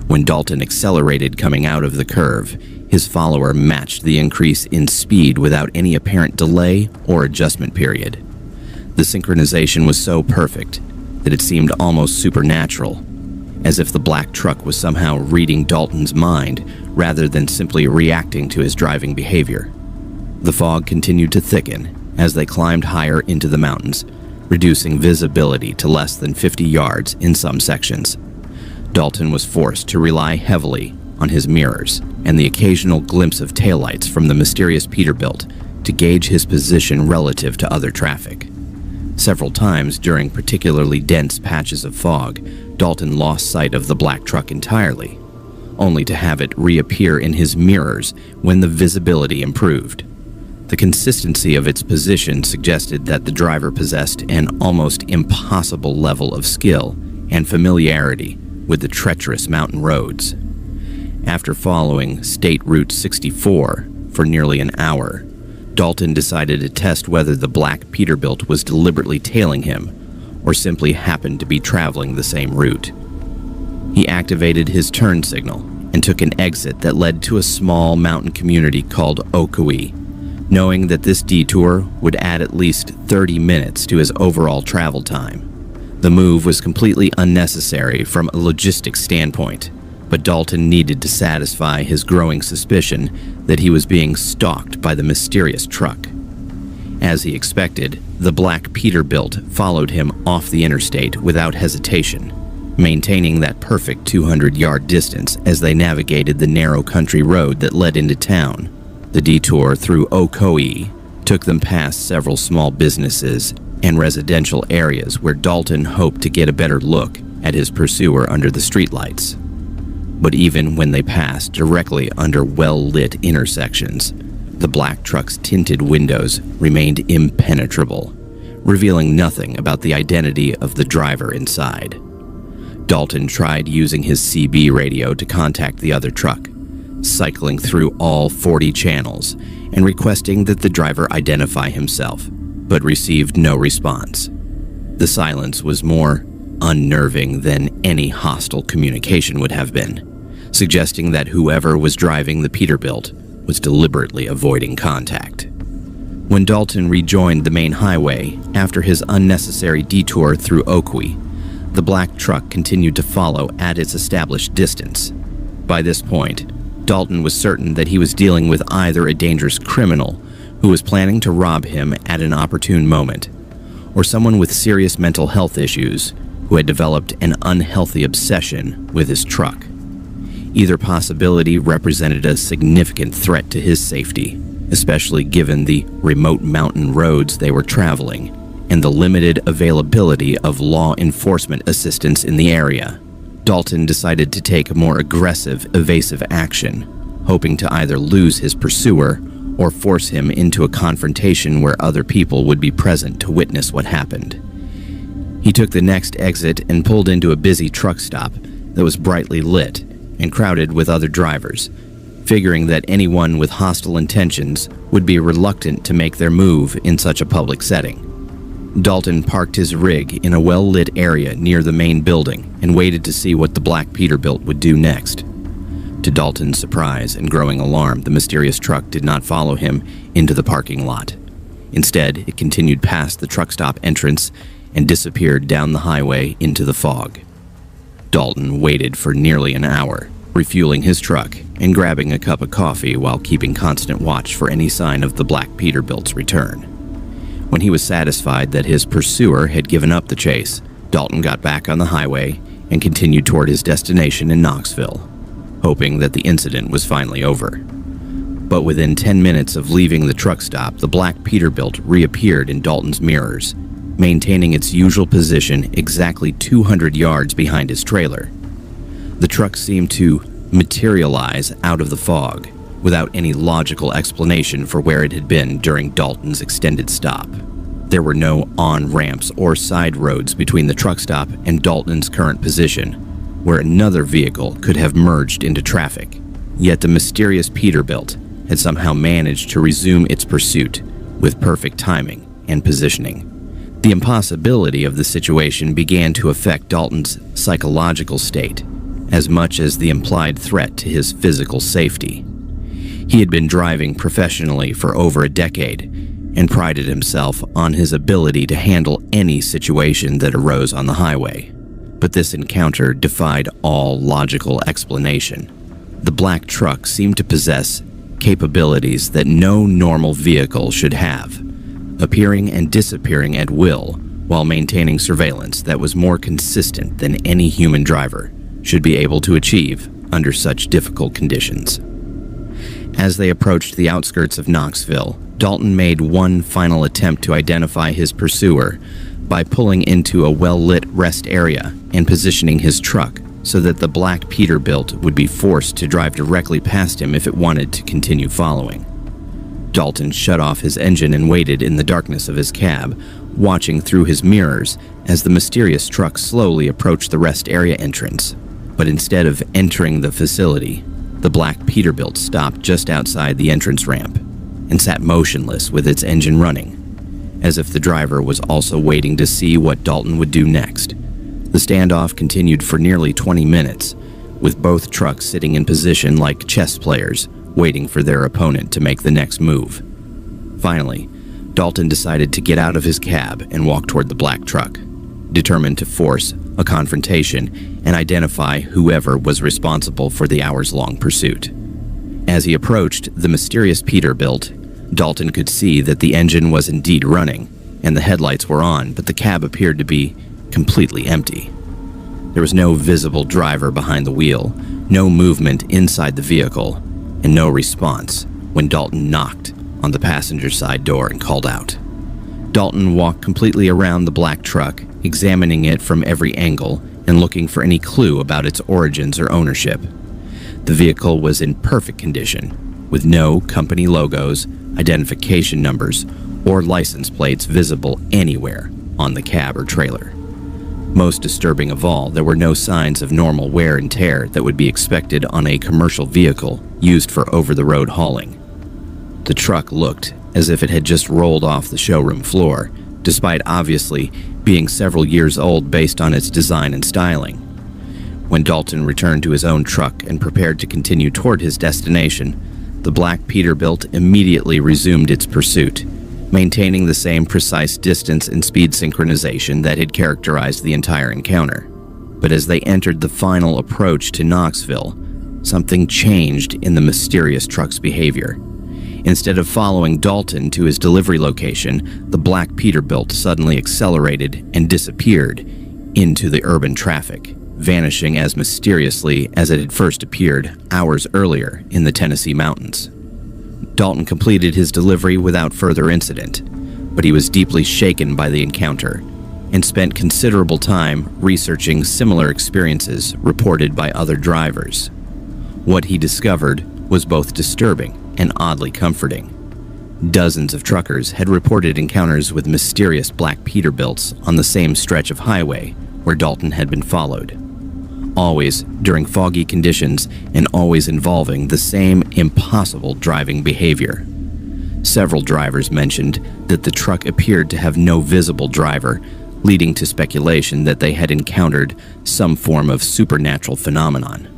When Dalton accelerated coming out of the curve, His follower matched the increase in speed without any apparent delay or adjustment period. The synchronization was so perfect that it seemed almost supernatural, as if the black truck was somehow reading Dalton's mind rather than simply reacting to his driving behavior. The fog continued to thicken as they climbed higher into the mountains, reducing visibility to less than 50 yards in some sections. Dalton was forced to rely heavily on his mirrors and the occasional glimpse of taillights from the mysterious Peterbilt to gauge his position relative to other traffic. Several times during particularly dense patches of fog, Dalton lost sight of the black truck entirely, only to have it reappear in his mirrors when the visibility improved. The consistency of its position suggested that the driver possessed an almost impossible level of skill and familiarity with the treacherous mountain roads. After following State Route 64 for nearly an hour, Dalton decided to test whether the black Peterbilt was deliberately tailing him or simply happened to be traveling the same route. He activated his turn signal and took an exit that led to a small mountain community called Okawee, knowing that this detour would add at least 30 minutes to his overall travel time. The move was completely unnecessary from a logistics standpoint, but Dalton needed to satisfy his growing suspicion that he was being stalked by the mysterious truck. As he expected, the black Peterbilt followed him off the interstate without hesitation, maintaining that perfect 200-yard distance as they navigated the narrow country road that led into town. The detour through Ocoee took them past several small businesses and residential areas where Dalton hoped to get a better look at his pursuer under the streetlights. But even when they passed directly under well-lit intersections, the black truck's tinted windows remained impenetrable, revealing nothing about the identity of the driver inside. Dalton tried using his CB radio to contact the other truck, cycling through all 40 channels and requesting that the driver identify himself, but received no response. The silence was more unnerving than any hostile communication would have been, suggesting that whoever was driving the Peterbilt was deliberately avoiding contact. When Dalton rejoined the main highway after his unnecessary detour through Oakwood, the black truck continued to follow at its established distance. By this point, Dalton was certain that he was dealing with either a dangerous criminal who was planning to rob him at an opportune moment, or someone with serious mental health issues who had developed an unhealthy obsession with his truck. Either possibility represented a significant threat to his safety, especially given the remote mountain roads they were traveling and the limited availability of law enforcement assistance in the area. Dalton decided to take a more aggressive, evasive action, hoping to either lose his pursuer or force him into a confrontation where other people would be present to witness what happened. He took the next exit and pulled into a busy truck stop that was brightly lit and crowded with other drivers, figuring that anyone with hostile intentions would be reluctant to make their move in such a public setting. Dalton parked his rig in a well-lit area near the main building and waited to see what the black Peterbilt would do next. To Dalton's surprise and growing alarm, the mysterious truck did not follow him into the parking lot. Instead, it continued past the truck stop entrance and disappeared down the highway into the fog. Dalton waited for nearly an hour, refueling his truck and grabbing a cup of coffee while keeping constant watch for any sign of the black Peterbilt's return. When he was satisfied that his pursuer had given up the chase, Dalton got back on the highway and continued toward his destination in Knoxville, hoping that the incident was finally over. But within 10 minutes of leaving the truck stop, the black Peterbilt reappeared in Dalton's mirrors, maintaining its usual position exactly 200 yards behind his trailer. The truck seemed to materialize out of the fog, without any logical explanation for where it had been during Dalton's extended stop. There were no on-ramps or side roads between the truck stop and Dalton's current position, where another vehicle could have merged into traffic. Yet the mysterious Peterbilt had somehow managed to resume its pursuit with perfect timing and positioning. The impossibility of the situation began to affect Dalton's psychological state as much as the implied threat to his physical safety. He had been driving professionally for over a decade and prided himself on his ability to handle any situation that arose on the highway. But this encounter defied all logical explanation. The black truck seemed to possess capabilities that no normal vehicle should have, appearing and disappearing at will while maintaining surveillance that was more consistent than any human driver should be able to achieve under such difficult conditions. As they approached the outskirts of Knoxville, Dalton made one final attempt to identify his pursuer by pulling into a well-lit rest area and positioning his truck so that the black Peterbilt would be forced to drive directly past him if it wanted to continue following. Dalton shut off his engine and waited in the darkness of his cab, watching through his mirrors as the mysterious truck slowly approached the rest area entrance. But instead of entering the facility, the black Peterbilt stopped just outside the entrance ramp and sat motionless with its engine running, as if the driver was also waiting to see what Dalton would do next. The standoff continued for nearly 20 minutes, with both trucks sitting in position like chess players, waiting for their opponent to make the next move. Finally, Dalton decided to get out of his cab and walk toward the black truck, determined to force a confrontation and identify whoever was responsible for the hours-long pursuit. As he approached the mysterious Peterbilt, Dalton could see that the engine was indeed running and the headlights were on, but the cab appeared to be completely empty. There was no visible driver behind the wheel, no movement inside the vehicle, and no response when Dalton knocked on the passenger side door and called out. Dalton walked completely around the black truck, examining it from every angle and looking for any clue about its origins or ownership. The vehicle was in perfect condition, with no company logos, identification numbers, or license plates visible anywhere on the cab or trailer. Most disturbing of all, there were no signs of normal wear and tear that would be expected on a commercial vehicle used for over-the-road hauling. The truck looked as if it had just rolled off the showroom floor, despite obviously being several years old based on its design and styling. When Dalton returned to his own truck and prepared to continue toward his destination, the black Peterbilt immediately resumed its pursuit, maintaining the same precise distance and speed synchronization that had characterized the entire encounter. But as they entered the final approach to Knoxville, something changed in the mysterious truck's behavior. Instead of following Dalton to his delivery location, the black Peterbilt suddenly accelerated and disappeared into the urban traffic, vanishing as mysteriously as it had first appeared hours earlier in the Tennessee mountains. Dalton completed his delivery without further incident, but he was deeply shaken by the encounter and spent considerable time researching similar experiences reported by other drivers. What he discovered was both disturbing and oddly comforting. Dozens of truckers had reported encounters with mysterious black Peterbilts on the same stretch of highway where Dalton had been followed, always during foggy conditions and always involving the same impossible driving behavior. Several drivers mentioned that the truck appeared to have no visible driver, leading to speculation that they had encountered some form of supernatural phenomenon.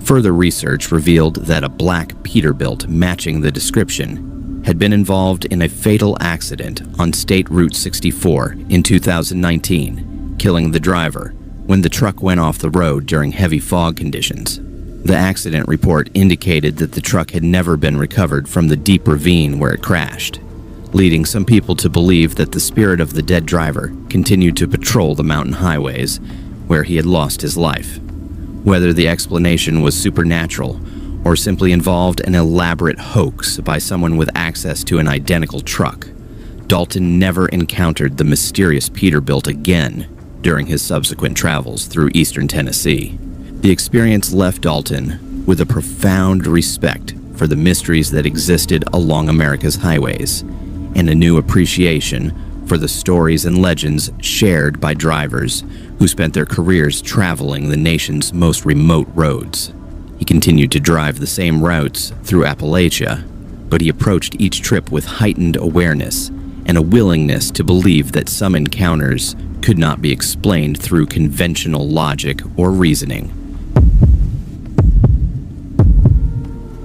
Further research revealed that a black Peterbilt matching the description had been involved in a fatal accident on State Route 64 in 2019, killing the driver when the truck went off the road during heavy fog conditions. The accident report indicated that the truck had never been recovered from the deep ravine where it crashed, leading some people to believe that the spirit of the dead driver continued to patrol the mountain highways where he had lost his life. Whether the explanation was supernatural or simply involved an elaborate hoax by someone with access to an identical truck, Dalton never encountered the mysterious Peterbilt again during his subsequent travels through eastern Tennessee. The experience left Dalton with a profound respect for the mysteries that existed along America's highways and a new appreciation for the stories and legends shared by drivers who spent their careers traveling the nation's most remote roads. He continued to drive the same routes through Appalachia, but he approached each trip with heightened awareness and a willingness to believe that some encounters could not be explained through conventional logic or reasoning.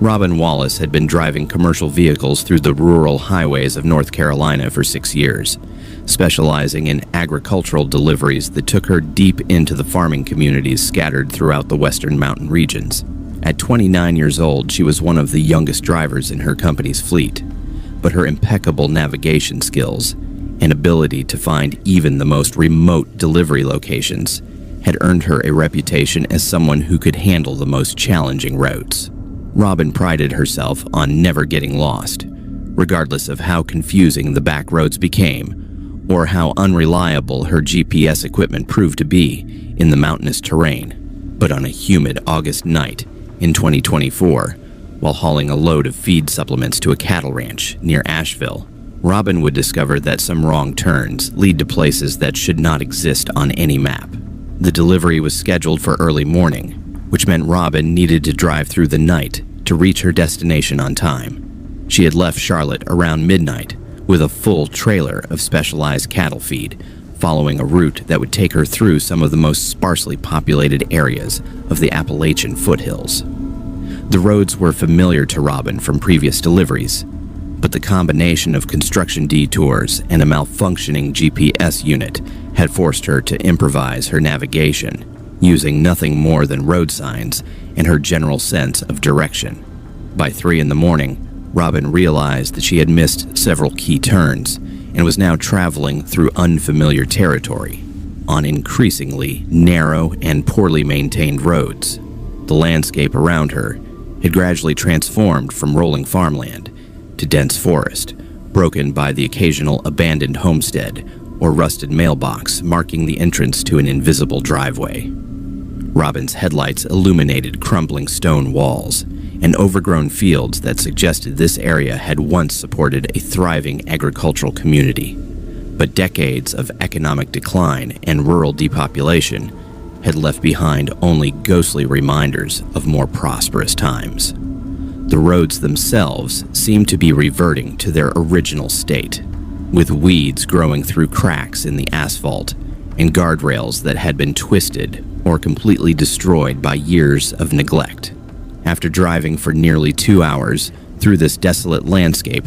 Robin Wallace had been driving commercial vehicles through the rural highways of North Carolina for 6 years, specializing in agricultural deliveries that took her deep into the farming communities scattered throughout the western mountain regions. At 29 years old, she was one of the youngest drivers in her company's fleet, but her impeccable navigation skills and ability to find even the most remote delivery locations had earned her a reputation as someone who could handle the most challenging roads. Robin prided herself on never getting lost, regardless of how confusing the back roads became or how unreliable her GPS equipment proved to be in the mountainous terrain. But on a humid August night in 2024, while hauling a load of feed supplements to a cattle ranch near Asheville, Robin would discover that some wrong turns lead to places that should not exist on any map. The delivery was scheduled for early morning, which meant Robin needed to drive through the night to reach her destination on time. She had left Charlotte around midnight with a full trailer of specialized cattle feed, following a route that would take her through some of the most sparsely populated areas of the Appalachian foothills. The roads were familiar to Robin from previous deliveries, but the combination of construction detours and a malfunctioning GPS unit had forced her to improvise her navigation, using nothing more than road signs and her general sense of direction. By 3 a.m, Robin realized that she had missed several key turns and was now traveling through unfamiliar territory on increasingly narrow and poorly maintained roads. The landscape around her had gradually transformed from rolling farmland to dense forest, broken by the occasional abandoned homestead or rusted mailbox marking the entrance to an invisible driveway. Robin's headlights illuminated crumbling stone walls and overgrown fields that suggested this area had once supported a thriving agricultural community. But decades of economic decline and rural depopulation had left behind only ghostly reminders of more prosperous times. The roads themselves seemed to be reverting to their original state, with weeds growing through cracks in the asphalt and guardrails that had been twisted or completely destroyed by years of neglect. After driving for nearly 2 hours through this desolate landscape,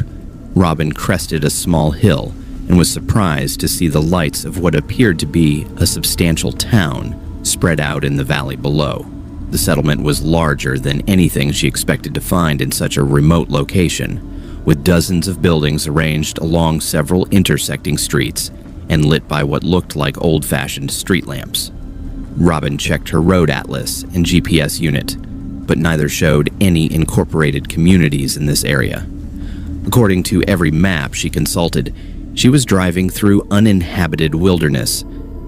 Robin crested a small hill and was surprised to see the lights of what appeared to be a substantial town spread out in the valley below. The settlement was larger than anything she expected to find in such a remote location, with dozens of buildings arranged along several intersecting streets and lit by what looked like old-fashioned street lamps. Robin checked her road atlas and GPS unit, but neither showed any incorporated communities in this area. According to every map she consulted, she was driving through uninhabited wilderness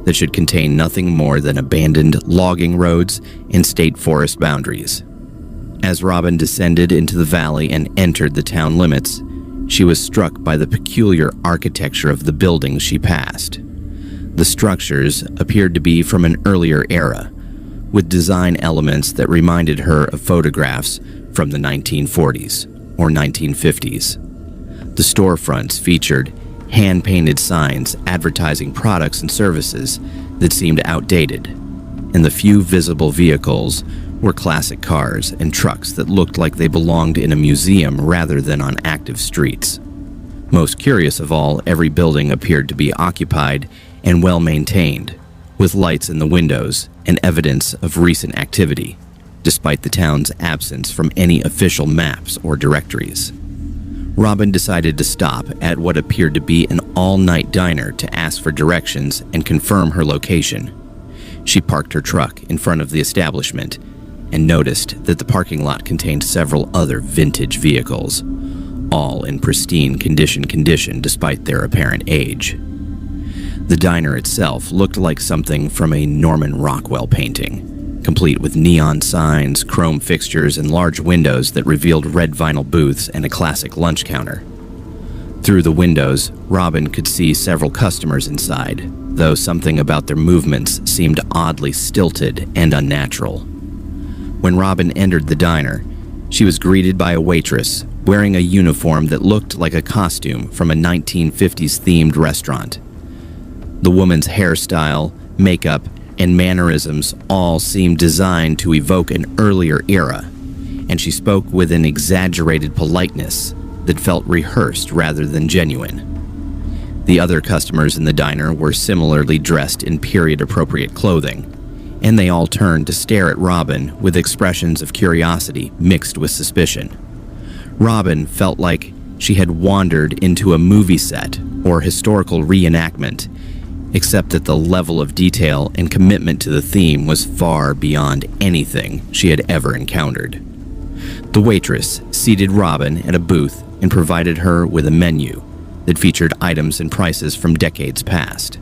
that should contain nothing more than abandoned logging roads and state forest boundaries. As Robin descended into the valley and entered the town limits, she was struck by the peculiar architecture of the buildings she passed. The structures appeared to be from an earlier era, with design elements that reminded her of photographs from the 1940s or 1950s. The storefronts featured hand-painted signs advertising products and services that seemed outdated, and the few visible vehicles were classic cars and trucks that looked like they belonged in a museum rather than on active streets. Most curious of all, every building appeared to be occupied and well-maintained, with lights in the windows and evidence of recent activity, despite the town's absence from any official maps or directories. Robin decided to stop at what appeared to be an all-night diner to ask for directions and confirm her location. She parked her truck in front of the establishment and noticed that the parking lot contained several other vintage vehicles, all in pristine condition despite their apparent age. The diner itself looked like something from a Norman Rockwell painting, complete with neon signs, chrome fixtures, and large windows that revealed red vinyl booths and a classic lunch counter. Through the windows, Robin could see several customers inside, though something about their movements seemed oddly stilted and unnatural. When Robin entered the diner, she was greeted by a waitress wearing a uniform that looked like a costume from a 1950s themed restaurant. The woman's hairstyle, makeup, and mannerisms all seemed designed to evoke an earlier era, and she spoke with an exaggerated politeness that felt rehearsed rather than genuine. The other customers in the diner were similarly dressed in period-appropriate clothing, and they all turned to stare at Robin with expressions of curiosity mixed with suspicion. Robin felt like she had wandered into a movie set or historical reenactment, except that the level of detail and commitment to the theme was far beyond anything she had ever encountered. The waitress seated Robin at a booth and provided her with a menu that featured items and prices from decades past.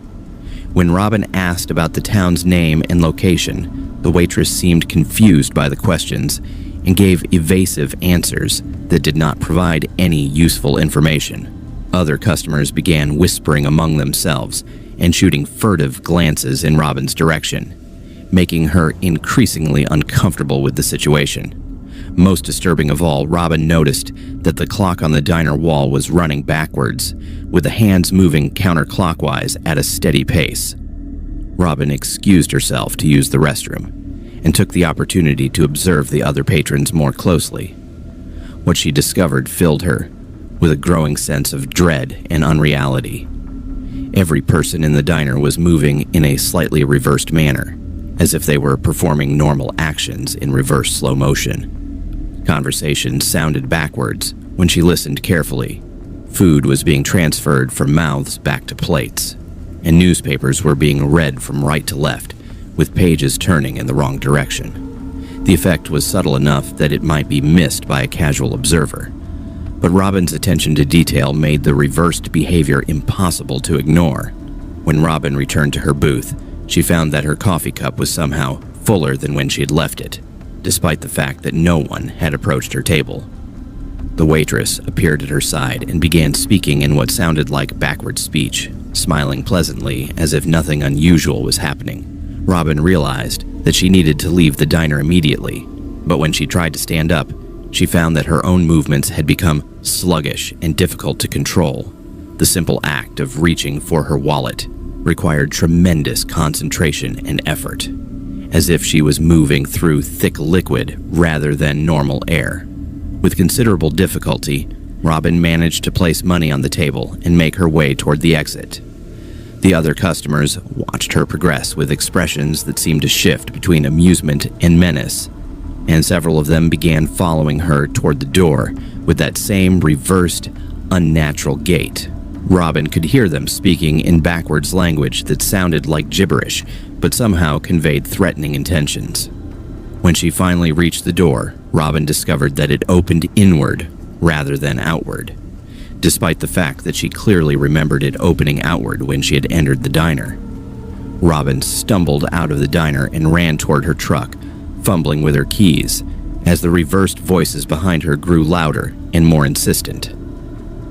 When Robin asked about the town's name and location, the waitress seemed confused by the questions and gave evasive answers that did not provide any useful information. Other customers began whispering among themselves and shooting furtive glances in Robin's direction, making her increasingly uncomfortable with the situation. Most disturbing of all, Robin noticed that the clock on the diner wall was running backwards, with the hands moving counterclockwise at a steady pace. Robin excused herself to use the restroom and took the opportunity to observe the other patrons more closely. What she discovered filled her with a growing sense of dread and unreality. Every person in the diner was moving in a slightly reversed manner, as if they were performing normal actions in reverse slow motion. Conversations sounded backwards when she listened carefully. Food was being transferred from mouths back to plates, and newspapers were being read from right to left, with pages turning in the wrong direction. The effect was subtle enough that it might be missed by a casual observer, but Robin's attention to detail made the reversed behavior impossible to ignore. When Robin returned to her booth, she found that her coffee cup was somehow fuller than when she had left it, despite the fact that no one had approached her table. The waitress appeared at her side and began speaking in what sounded like backward speech, smiling pleasantly as if nothing unusual was happening. Robin realized that she needed to leave the diner immediately, but when she tried to stand up, she found that her own movements had become sluggish and difficult to control. The simple act of reaching for her wallet required tremendous concentration and effort, as if she was moving through thick liquid rather than normal air. With considerable difficulty, Robin managed to place money on the table and make her way toward the exit. The other customers watched her progress with expressions that seemed to shift between amusement and menace, and several of them began following her toward the door with that same reversed, unnatural gait. Robin could hear them speaking in backwards language that sounded like gibberish, but somehow conveyed threatening intentions. When she finally reached the door, Robin discovered that it opened inward rather than outward, despite the fact that she clearly remembered it opening outward when she had entered the diner. Robin stumbled out of the diner and ran toward her truck, fumbling with her keys, as the reversed voices behind her grew louder and more insistent.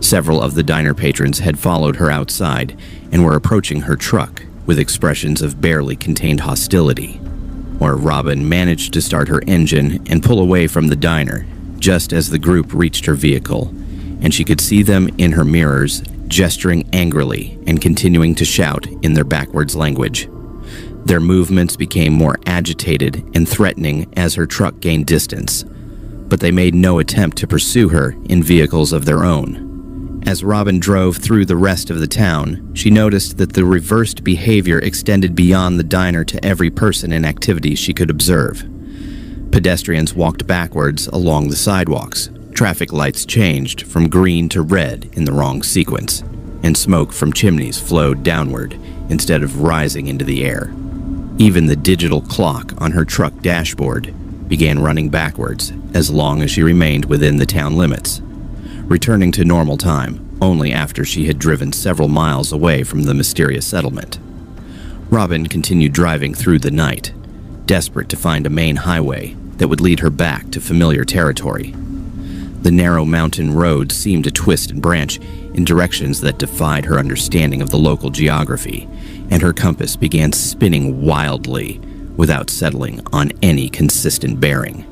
Several of the diner patrons had followed her outside and were approaching her truck with expressions of barely contained hostility, where Robin managed to start her engine and pull away from the diner just as the group reached her vehicle, and she could see them in her mirrors gesturing angrily and continuing to shout in their backwards language. Their movements became more agitated and threatening as her truck gained distance, but they made no attempt to pursue her in vehicles of their own. As Robin drove through the rest of the town, she noticed that the reversed behavior extended beyond the diner to every person and activity she could observe. Pedestrians walked backwards along the sidewalks, traffic lights changed from green to red in the wrong sequence, and smoke from chimneys flowed downward instead of rising into the air. Even the digital clock on her truck dashboard began running backwards as long as she remained within the town limits, returning to normal time only after she had driven several miles away from the mysterious settlement. Robin continued driving through the night, desperate to find a main highway that would lead her back to familiar territory. The narrow mountain road seemed to twist and branch in directions that defied her understanding of the local geography, and her compass began spinning wildly without settling on any consistent bearing.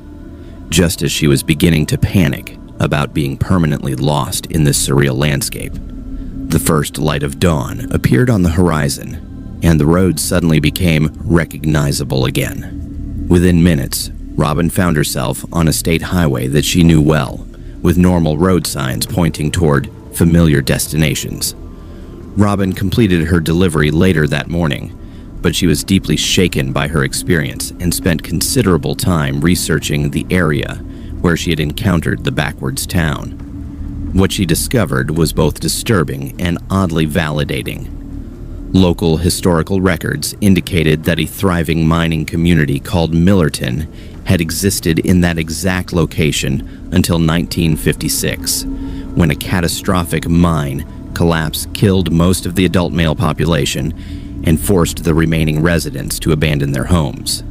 Just as she was beginning to panic about being permanently lost in this surreal landscape, the first light of dawn appeared on the horizon, and the road suddenly became recognizable again. Within minutes, Robin found herself on a state highway that she knew well, with normal road signs pointing toward familiar destinations. Robin completed her delivery later that morning, but she was deeply shaken by her experience and spent considerable time researching the area where she had encountered the backwards town. What she discovered was both disturbing and oddly validating. Local historical records indicated that a thriving mining community called Millerton had existed in that exact location until 1956, when a catastrophic mine collapse killed most of the adult male population and forced the remaining residents to abandon their homes.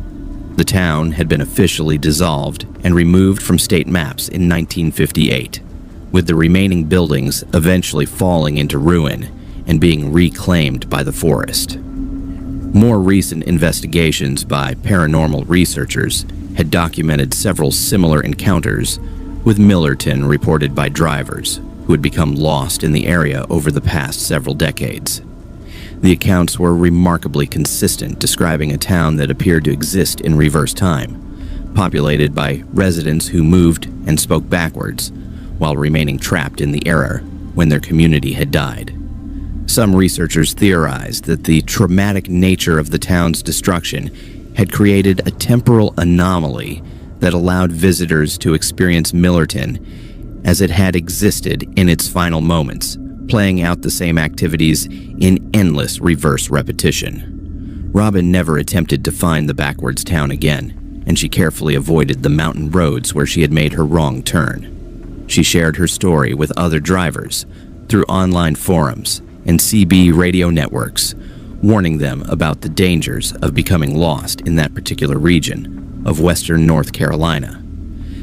The town had been officially dissolved and removed from state maps in 1958, with the remaining buildings eventually falling into ruin and being reclaimed by the forest. More recent investigations by paranormal researchers had documented several similar encounters with Millerton reported by drivers who had become lost in the area over the past several decades. The accounts were remarkably consistent, describing a town that appeared to exist in reverse time, populated by residents who moved and spoke backwards while remaining trapped in the era when their community had died. Some researchers theorized that the traumatic nature of the town's destruction had created a temporal anomaly that allowed visitors to experience Millerton as it had existed in its final moments, playing out the same activities in endless reverse repetition. Robin never attempted to find the backwards town again, and she carefully avoided the mountain roads where she had made her wrong turn. She shared her story with other drivers through online forums and CB radio networks, warning them about the dangers of becoming lost in that particular region of western North Carolina.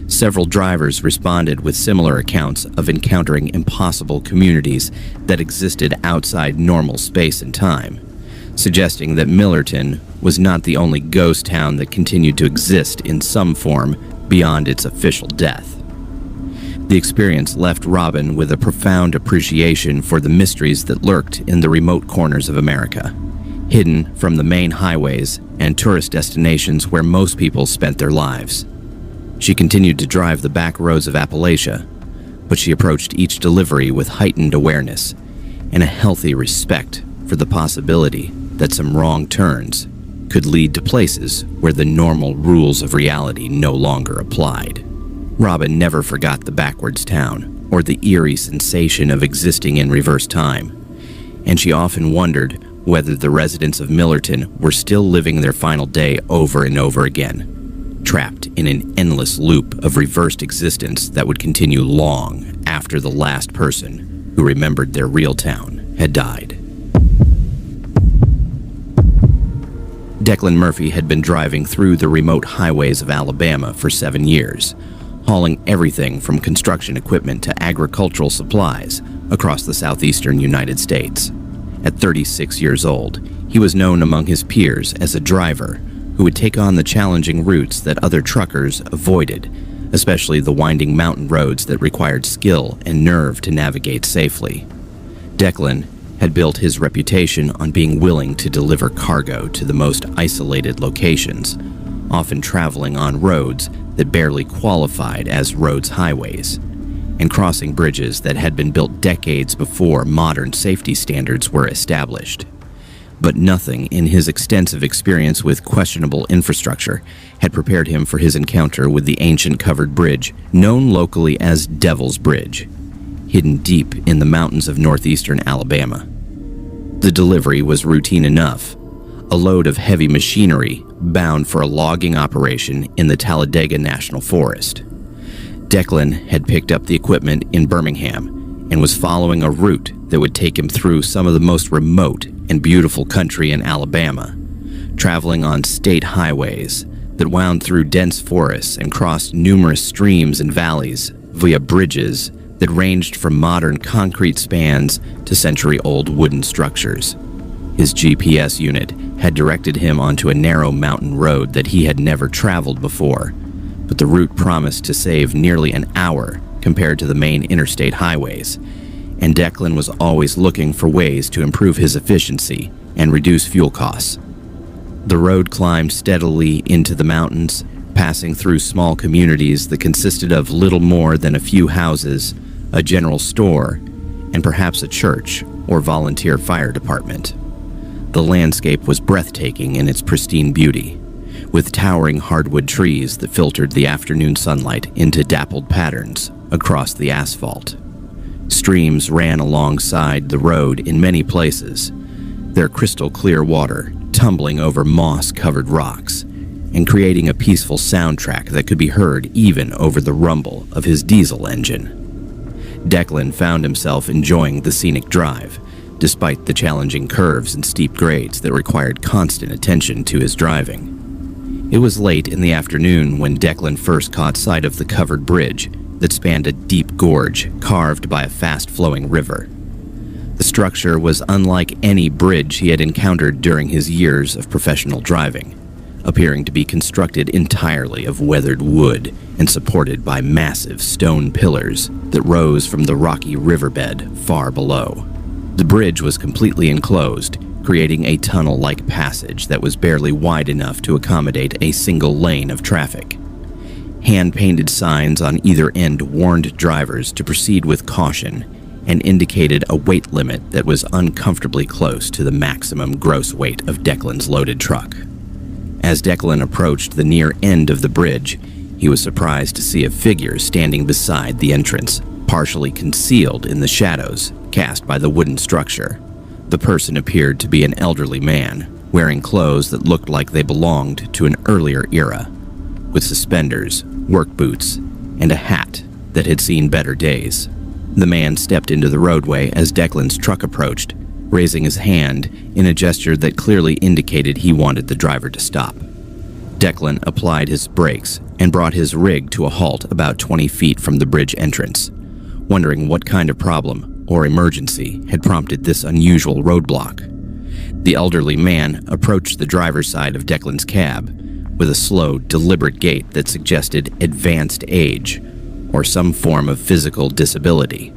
Several drivers responded with similar accounts of encountering impossible communities that existed outside normal space and time, suggesting that Millerton was not the only ghost town that continued to exist in some form beyond its official death. The experience left Robin with a profound appreciation for the mysteries that lurked in the remote corners of America, hidden from the main highways and tourist destinations where most people spent their lives. She continued to drive the back roads of Appalachia, but she approached each delivery with heightened awareness and a healthy respect for the possibility that some wrong turns could lead to places where the normal rules of reality no longer applied. Robin never forgot the backwards town or the eerie sensation of existing in reverse time, and she often wondered whether the residents of Millerton were still living their final day over and over again, trapped in an endless loop of reversed existence that would continue long after the last person who remembered their real town had died. Declan Murphy had been driving through the remote highways of Alabama for 7 years, hauling everything from construction equipment to agricultural supplies across the southeastern United States. At 36 years old, he was known among his peers as a driver who would take on the challenging routes that other truckers avoided, especially the winding mountain roads that required skill and nerve to navigate safely. Declan had built his reputation on being willing to deliver cargo to the most isolated locations, often traveling on roads that barely qualified as roads highways, and crossing bridges that had been built decades before modern safety standards were established. But nothing in his extensive experience with questionable infrastructure had prepared him for his encounter with the ancient covered bridge known locally as Devil's Bridge, hidden deep in the mountains of northeastern Alabama. The delivery was routine enough, a load of heavy machinery bound for a logging operation in the Talladega National Forest. Declan had picked up the equipment in Birmingham and was following a route that would take him through some of the most remote and beautiful country in Alabama, traveling on state highways that wound through dense forests and crossed numerous streams and valleys via bridges that ranged from modern concrete spans to century-old wooden structures. His GPS unit had directed him onto a narrow mountain road that he had never traveled before, but the route promised to save nearly an hour compared to the main interstate highways, and Declan was always looking for ways to improve his efficiency and reduce fuel costs. The road climbed steadily into the mountains, passing through small communities that consisted of little more than a few houses, a general store, and perhaps a church or volunteer fire department. The landscape was breathtaking in its pristine beauty, with towering hardwood trees that filtered the afternoon sunlight into dappled patterns across the asphalt. Streams ran alongside the road in many places, their crystal clear water tumbling over moss-covered rocks and creating a peaceful soundtrack that could be heard even over the rumble of his diesel engine. Declan found himself enjoying the scenic drive, despite the challenging curves and steep grades that required constant attention to his driving. It was late in the afternoon when Declan first caught sight of the covered bridge that spanned a deep gorge carved by a fast-flowing river. The structure was unlike any bridge he had encountered during his years of professional driving, appearing to be constructed entirely of weathered wood and supported by massive stone pillars that rose from the rocky riverbed far below. The bridge was completely enclosed, creating a tunnel-like passage that was barely wide enough to accommodate a single lane of traffic. Hand-painted signs on either end warned drivers to proceed with caution and indicated a weight limit that was uncomfortably close to the maximum gross weight of Declan's loaded truck. As Declan approached the near end of the bridge, he was surprised to see a figure standing beside the entrance, partially concealed in the shadows cast by the wooden structure. The person appeared to be an elderly man, wearing clothes that looked like they belonged to an earlier era, with suspenders, work boots, and a hat that had seen better days. The man stepped into the roadway as Declan's truck approached, raising his hand in a gesture that clearly indicated he wanted the driver to stop. Declan applied his brakes and brought his rig to a halt about 20 feet from the bridge entrance, wondering what kind of problem or emergency had prompted this unusual roadblock. The elderly man approached the driver's side of Declan's cab with a slow, deliberate gait that suggested advanced age or some form of physical disability.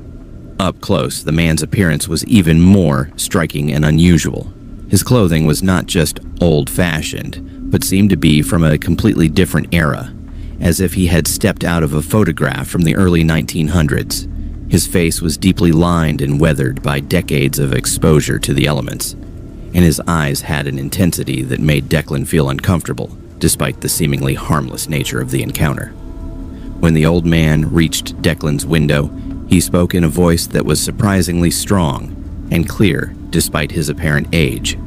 Up close, the man's appearance was even more striking and unusual. His clothing was not just old-fashioned, but seemed to be from a completely different era, as if he had stepped out of a photograph from the early 1900s. His face was deeply lined and weathered by decades of exposure to the elements, and his eyes had an intensity that made Declan feel uncomfortable, despite the seemingly harmless nature of the encounter. When the old man reached Declan's window, he spoke in a voice that was surprisingly strong and clear despite his apparent age.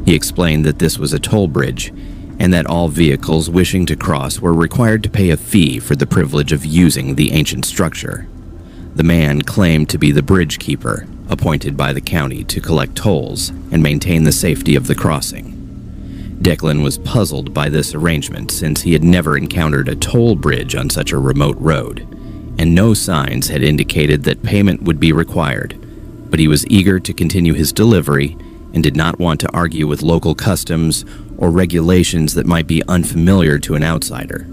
He explained that this was a toll bridge and that all vehicles wishing to cross were required to pay a fee for the privilege of using the ancient structure. The man claimed to be the bridge keeper, appointed by the county to collect tolls and maintain the safety of the crossing. Declan was puzzled by this arrangement since he had never encountered a toll bridge on such a remote road, and no signs had indicated that payment would be required, but he was eager to continue his delivery and did not want to argue with local customs or regulations that might be unfamiliar to an outsider.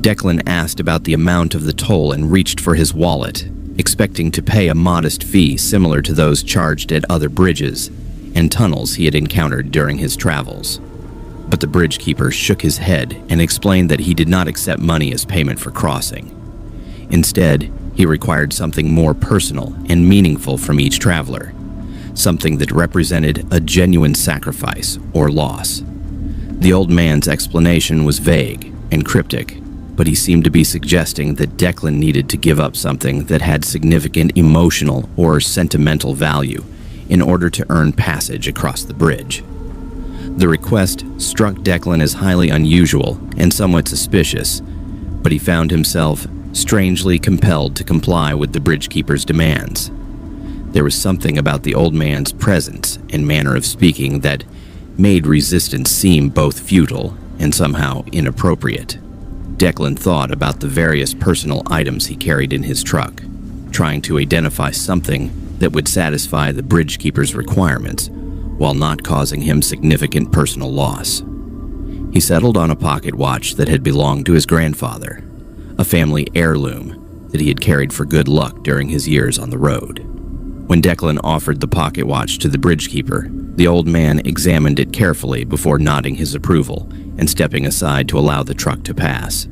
Declan asked about the amount of the toll and reached for his wallet, expecting to pay a modest fee similar to those charged at other bridges and tunnels he had encountered during his travels. But the bridge keeper shook his head and explained that he did not accept money as payment for crossing. Instead, he required something more personal and meaningful from each traveler, something that represented a genuine sacrifice or loss. The old man's explanation was vague and cryptic, but he seemed to be suggesting that Declan needed to give up something that had significant emotional or sentimental value in order to earn passage across the bridge. The request struck Declan as highly unusual and somewhat suspicious, but he found himself strangely compelled to comply with the bridge keeper's demands. There was something about the old man's presence and manner of speaking that made resistance seem both futile and somehow inappropriate. Declan thought about the various personal items he carried in his truck, trying to identify something that would satisfy the bridge keeper's requirements while not causing him significant personal loss. He settled on a pocket watch that had belonged to his grandfather, a family heirloom that he had carried for good luck during his years on the road. When Declan offered the pocket watch to the bridge keeper, the old man examined it carefully before nodding his approval and stepping aside to allow the truck to pass.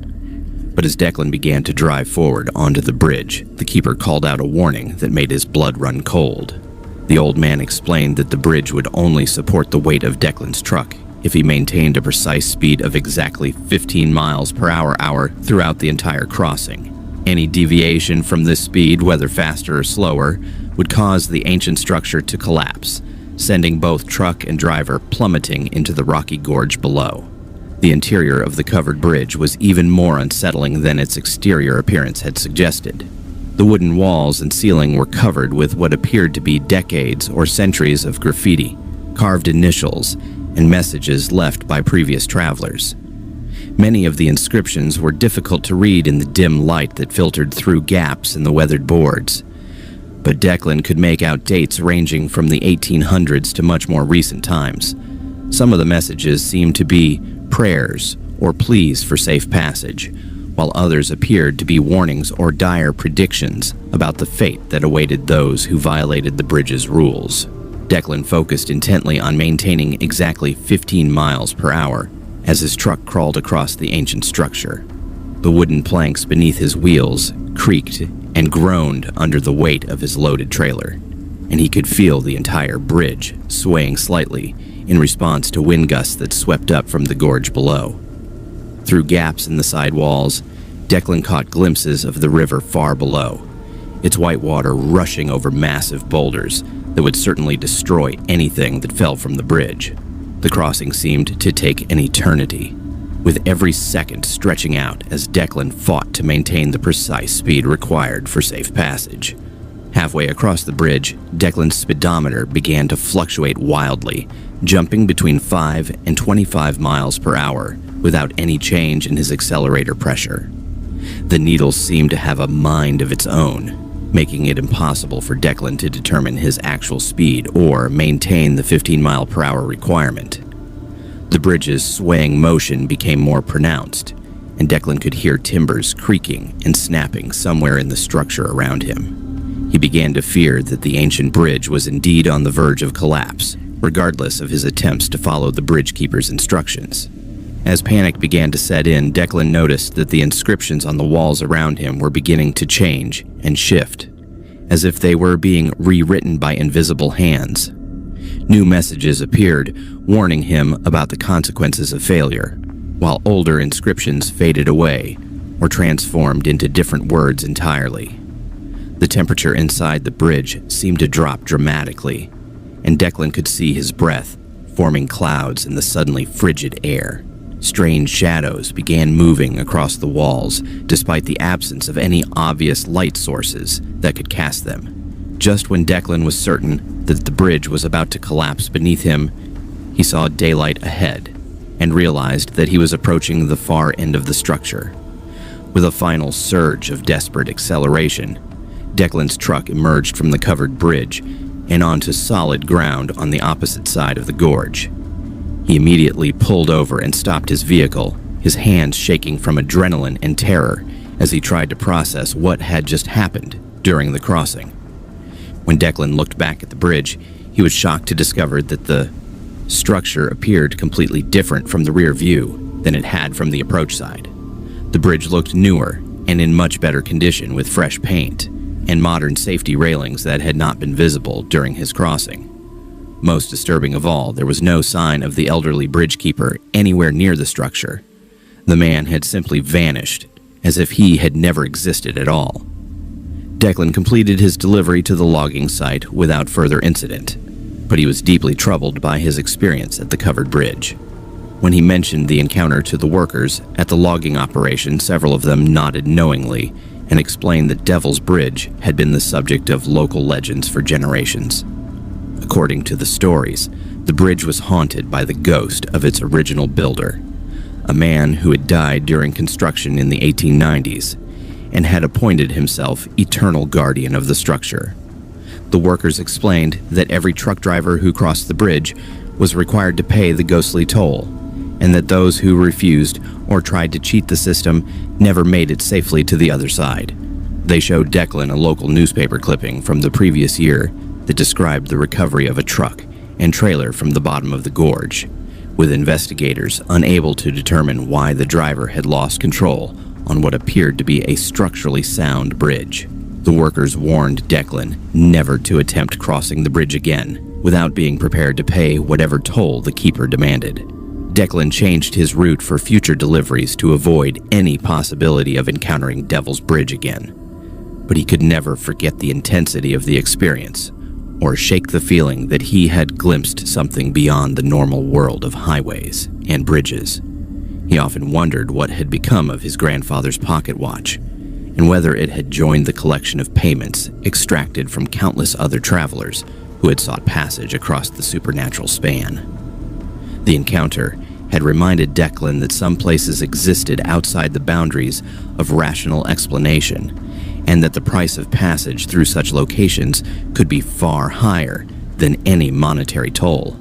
But as Declan began to drive forward onto the bridge, the keeper called out a warning that made his blood run cold. The old man explained that the bridge would only support the weight of Declan's truck if he maintained a precise speed of exactly 15 miles per hour throughout the entire crossing. Any deviation from this speed, whether faster or slower, would cause the ancient structure to collapse, sending both truck and driver plummeting into the rocky gorge below. The interior of the covered bridge was even more unsettling than its exterior appearance had suggested. The wooden walls and ceiling were covered with what appeared to be decades or centuries of graffiti, carved initials, and messages left by previous travelers. Many of the inscriptions were difficult to read in the dim light that filtered through gaps in the weathered boards, but Declan could make out dates ranging from the 1800s to much more recent times. Some of the messages seemed to be prayers or pleas for safe passage, while others appeared to be warnings or dire predictions about the fate that awaited those who violated the bridge's rules. Declan focused intently on maintaining exactly 15 miles per hour as his truck crawled across the ancient structure. The wooden planks beneath his wheels creaked and groaned under the weight of his loaded trailer, and he could feel the entire bridge swaying slightly in response to wind gusts that swept up from the gorge below. Through gaps in the side walls, Declan caught glimpses of the river far below, its white water rushing over massive boulders that would certainly destroy anything that fell from the bridge. The crossing seemed to take an eternity, with every second stretching out as Declan fought to maintain the precise speed required for safe passage. Halfway across the bridge, Declan's speedometer began to fluctuate wildly, jumping between 5 and 25 miles per hour without any change in his accelerator pressure. The needle seemed to have a mind of its own, making it impossible for Declan to determine his actual speed or maintain the 15-mile-per-hour requirement. The bridge's swaying motion became more pronounced, and Declan could hear timbers creaking and snapping somewhere in the structure around him. He began to fear that the ancient bridge was indeed on the verge of collapse, regardless of his attempts to follow the bridge keeper's instructions. As panic began to set in, Declan noticed that the inscriptions on the walls around him were beginning to change and shift, as if they were being rewritten by invisible hands. New messages appeared, warning him about the consequences of failure, while older inscriptions faded away or transformed into different words entirely. The temperature inside the bridge seemed to drop dramatically, and Declan could see his breath forming clouds in the suddenly frigid air. Strange shadows began moving across the walls, despite the absence of any obvious light sources that could cast them. Just when Declan was certain that the bridge was about to collapse beneath him, he saw daylight ahead and realized that he was approaching the far end of the structure. With a final surge of desperate acceleration, Declan's truck emerged from the covered bridge and onto solid ground on the opposite side of the gorge. He immediately pulled over and stopped his vehicle, his hands shaking from adrenaline and terror as he tried to process what had just happened during the crossing. When Declan looked back at the bridge, he was shocked to discover that the structure appeared completely different from the rear view than it had from the approach side. The bridge looked newer and in much better condition, with fresh paint and modern safety railings that had not been visible during his crossing. Most disturbing of all, there was no sign of the elderly bridge keeper anywhere near the structure. The man had simply vanished, as if he had never existed at all. Declan completed his delivery to the logging site without further incident, but he was deeply troubled by his experience at the covered bridge. When he mentioned the encounter to the workers at the logging operation, several of them nodded knowingly and explained that Devil's Bridge had been the subject of local legends for generations. According to the stories, the bridge was haunted by the ghost of its original builder, a man who had died during construction in the 1890s and had appointed himself eternal guardian of the structure. The workers explained that every truck driver who crossed the bridge was required to pay the ghostly toll, and that those who refused or tried to cheat the system never made it safely to the other side. They showed Declan a local newspaper clipping from the previous year that described the recovery of a truck and trailer from the bottom of the gorge, with investigators unable to determine why the driver had lost control on what appeared to be a structurally sound bridge. The workers warned Declan never to attempt crossing the bridge again without being prepared to pay whatever toll the keeper demanded. Declan changed his route for future deliveries to avoid any possibility of encountering Devil's Bridge again. But he could never forget the intensity of the experience or shake the feeling that he had glimpsed something beyond the normal world of highways and bridges. He often wondered what had become of his grandfather's pocket watch and whether it had joined the collection of payments extracted from countless other travelers who had sought passage across the supernatural span. The encounter had reminded Declan that some places existed outside the boundaries of rational explanation, and that the price of passage through such locations could be far higher than any monetary toll.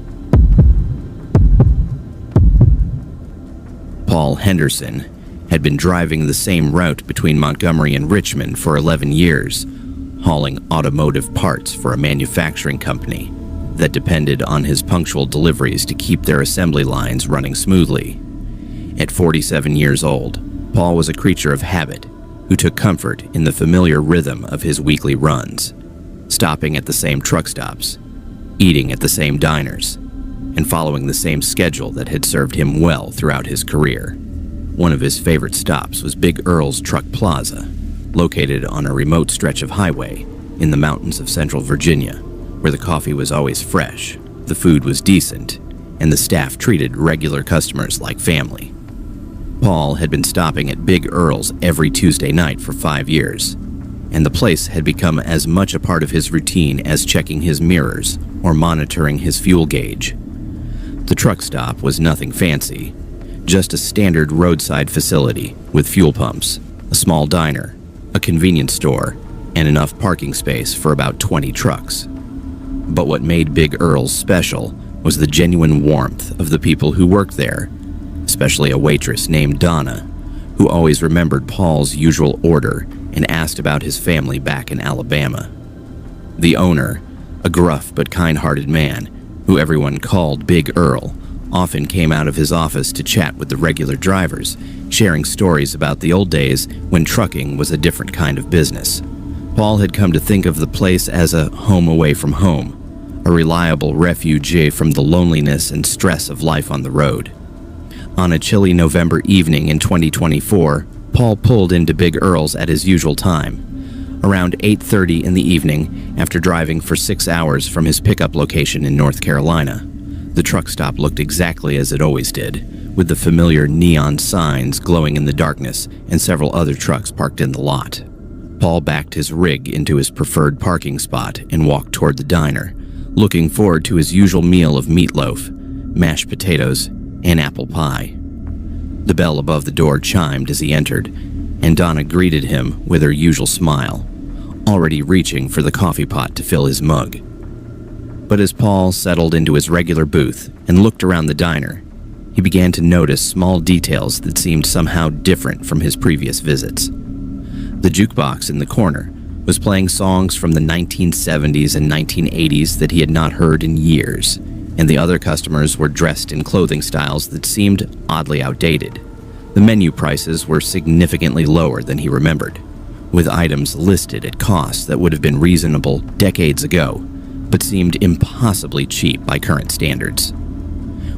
Paul Henderson had been driving the same route between Montgomery and Richmond for 11 years, hauling automotive parts for a manufacturing company that depended on his punctual deliveries to keep their assembly lines running smoothly. At 47 years old, Paul was a creature of habit who took comfort in the familiar rhythm of his weekly runs, stopping at the same truck stops, eating at the same diners, and following the same schedule that had served him well throughout his career. One of his favorite stops was Big Earl's Truck Plaza, located on a remote stretch of highway in the mountains of central Virginia, where the coffee was always fresh, the food was decent, and the staff treated regular customers like family. Paul had been stopping at Big Earl's every Tuesday night for 5 years, and the place had become as much a part of his routine as checking his mirrors or monitoring his fuel gauge. The truck stop was nothing fancy, just a standard roadside facility with fuel pumps, a small diner, a convenience store, and enough parking space for about 20 trucks. But what made Big Earl's special was the genuine warmth of the people who worked there, especially a waitress named Donna, who always remembered Paul's usual order and asked about his family back in Alabama. The owner, a gruff but kind-hearted man who everyone called Big Earl, often came out of his office to chat with the regular drivers, sharing stories about the old days when trucking was a different kind of business. Paul had come to think of the place as a home away from home, a reliable refuge from the loneliness and stress of life on the road. On a chilly November evening in 2024, Paul pulled into Big Earl's at his usual time, around 8:30 in the evening after driving for 6 hours from his pickup location in North Carolina. The truck stop looked exactly as it always did, with the familiar neon signs glowing in the darkness and several other trucks parked in the lot. Paul backed his rig into his preferred parking spot and walked toward the diner, looking forward to his usual meal of meatloaf, mashed potatoes, and apple pie. The bell above the door chimed as he entered, and Donna greeted him with her usual smile, already reaching for the coffee pot to fill his mug. But as Paul settled into his regular booth and looked around the diner, he began to notice small details that seemed somehow different from his previous visits. The jukebox in the corner was playing songs from the 1970s and 1980s that he had not heard in years, and the other customers were dressed in clothing styles that seemed oddly outdated. The menu prices were significantly lower than he remembered, with items listed at costs that would have been reasonable decades ago, but seemed impossibly cheap by current standards.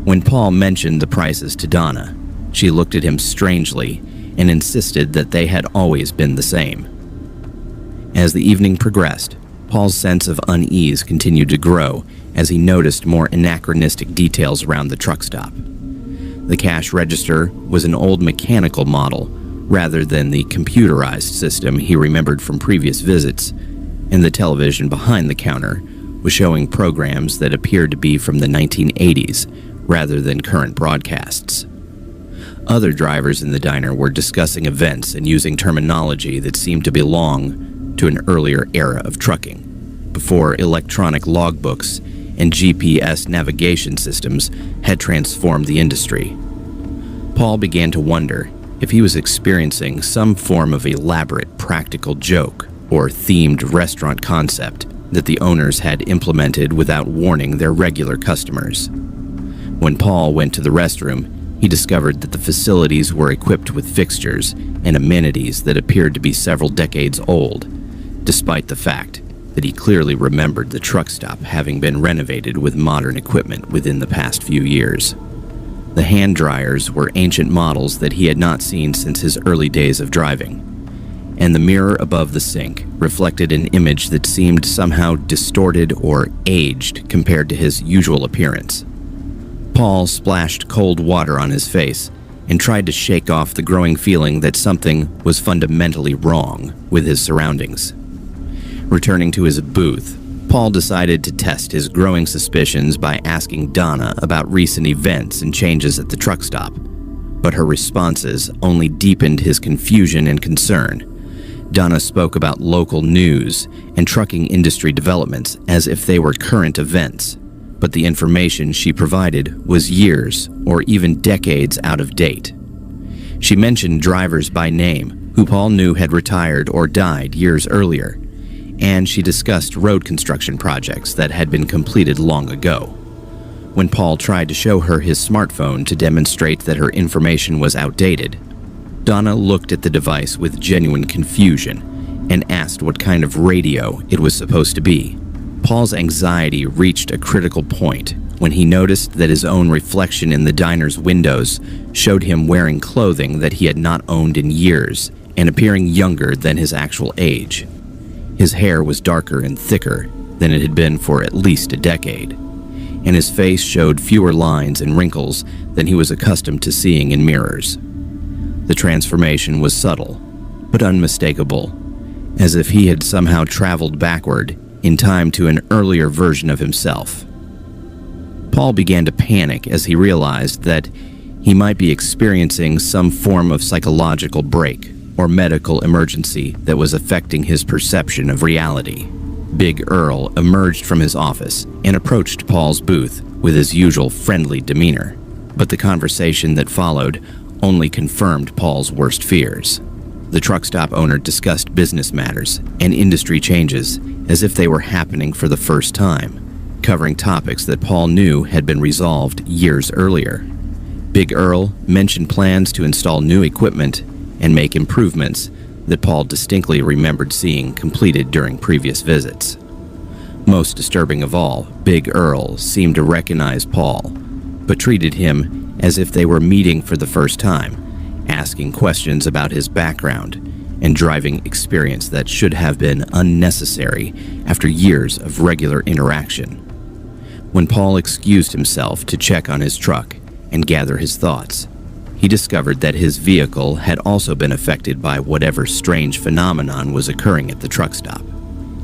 When Paul mentioned the prices to Donna, she looked at him strangely and insisted that they had always been the same. As the evening progressed, Paul's sense of unease continued to grow as he noticed more anachronistic details around the truck stop. The cash register was an old mechanical model rather than the computerized system he remembered from previous visits, and the television behind the counter was showing programs that appeared to be from the 1980s rather than current broadcasts. Other drivers in the diner were discussing events and using terminology that seemed to belong to an earlier era of trucking, before electronic logbooks and GPS navigation systems had transformed the industry. Paul began to wonder if he was experiencing some form of elaborate practical joke or themed restaurant concept that the owners had implemented without warning their regular customers. When Paul went to the restroom, he discovered that the facilities were equipped with fixtures and amenities that appeared to be several decades old, despite the fact that he clearly remembered the truck stop having been renovated with modern equipment within the past few years. The hand dryers were ancient models that he had not seen since his early days of driving, and the mirror above the sink reflected an image that seemed somehow distorted or aged compared to his usual appearance. Paul splashed cold water on his face and tried to shake off the growing feeling that something was fundamentally wrong with his surroundings. Returning to his booth, Paul decided to test his growing suspicions by asking Donna about recent events and changes at the truck stop, but her responses only deepened his confusion and concern. Donna spoke about local news and trucking industry developments as if they were current events, but the information she provided was years or even decades out of date. She mentioned drivers by name who Paul knew had retired or died years earlier, and she discussed road construction projects that had been completed long ago. When Paul tried to show her his smartphone to demonstrate that her information was outdated, Donna looked at the device with genuine confusion and asked what kind of radio it was supposed to be. Paul's anxiety reached a critical point when he noticed that his own reflection in the diner's windows showed him wearing clothing that he had not owned in years and appearing younger than his actual age. His hair was darker and thicker than it had been for at least a decade, and his face showed fewer lines and wrinkles than he was accustomed to seeing in mirrors. The transformation was subtle, but unmistakable, as if he had somehow traveled backward in time to an earlier version of himself. Paul began to panic as he realized that he might be experiencing some form of psychological break or medical emergency that was affecting his perception of reality. Big Earl emerged from his office and approached Paul's booth with his usual friendly demeanor, but the conversation that followed only confirmed Paul's worst fears. The truck stop owner discussed business matters and industry changes as if they were happening for the first time, covering topics that Paul knew had been resolved years earlier. Big Earl mentioned plans to install new equipment and make improvements that Paul distinctly remembered seeing completed during previous visits. Most disturbing of all, Big Earl seemed to recognize Paul, but treated him as if they were meeting for the first time, asking questions about his background and driving experience that should have been unnecessary after years of regular interaction. When Paul excused himself to check on his truck and gather his thoughts, he discovered that his vehicle had also been affected by whatever strange phenomenon was occurring at the truck stop.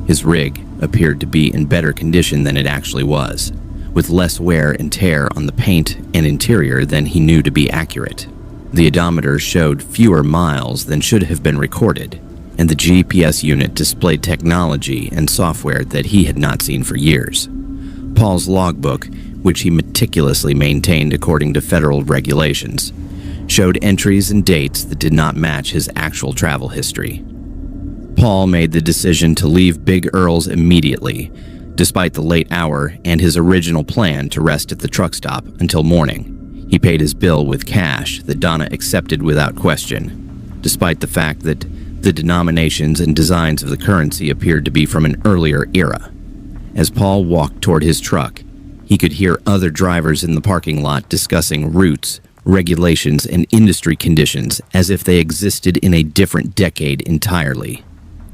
His rig appeared to be in better condition than it actually was, with less wear and tear on the paint and interior than he knew to be accurate. The odometer showed fewer miles than should have been recorded, and the GPS unit displayed technology and software that he had not seen for years. Paul's logbook, which he meticulously maintained according to federal regulations, showed entries and dates that did not match his actual travel history. Paul made the decision to leave Big Earl's immediately, despite the late hour and his original plan to rest at the truck stop until morning. He paid his bill with cash that Donna accepted without question, despite the fact that the denominations and designs of the currency appeared to be from an earlier era. As Paul walked toward his truck, he could hear other drivers in the parking lot discussing routes, regulations, and industry conditions as if they existed in a different decade entirely.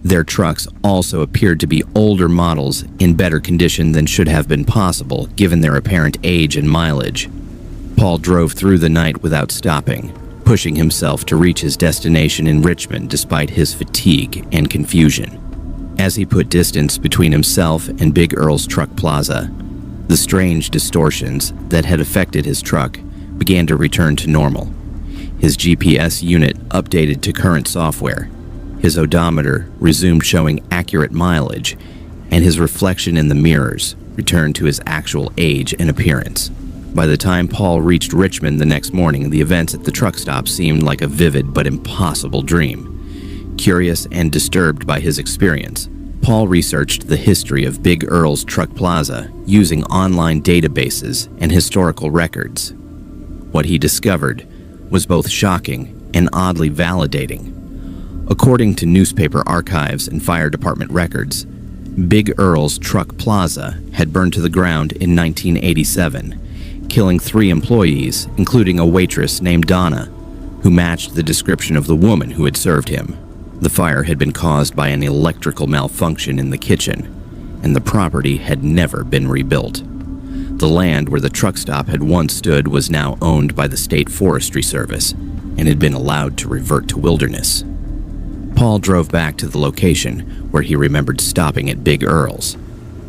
Their trucks also appeared to be older models in better condition than should have been possible given their apparent age and mileage. Paul drove through the night without stopping, pushing himself to reach his destination in Richmond despite his fatigue and confusion. As he put distance between himself and Big Earl's truck plaza, the strange distortions that had affected his truck began to return to normal. His GPS unit updated to current software. His odometer resumed showing accurate mileage, and his reflection in the mirrors returned to his actual age and appearance. By the time Paul reached Richmond the next morning, the events at the truck stop seemed like a vivid but impossible dream. Curious and disturbed by his experience, Paul researched the history of Big Earl's Truck Plaza using online databases and historical records. What he discovered was both shocking and oddly validating. According to newspaper archives and fire department records, Big Earl's Truck Plaza had burned to the ground in 1987, killing 3 employees, including a waitress named Donna, who matched the description of the woman who had served him. The fire had been caused by an electrical malfunction in the kitchen, and the property had never been rebuilt. The land where the truck stop had once stood was now owned by the State Forestry Service and had been allowed to revert to wilderness. Paul drove back to the location where he remembered stopping at Big Earl's,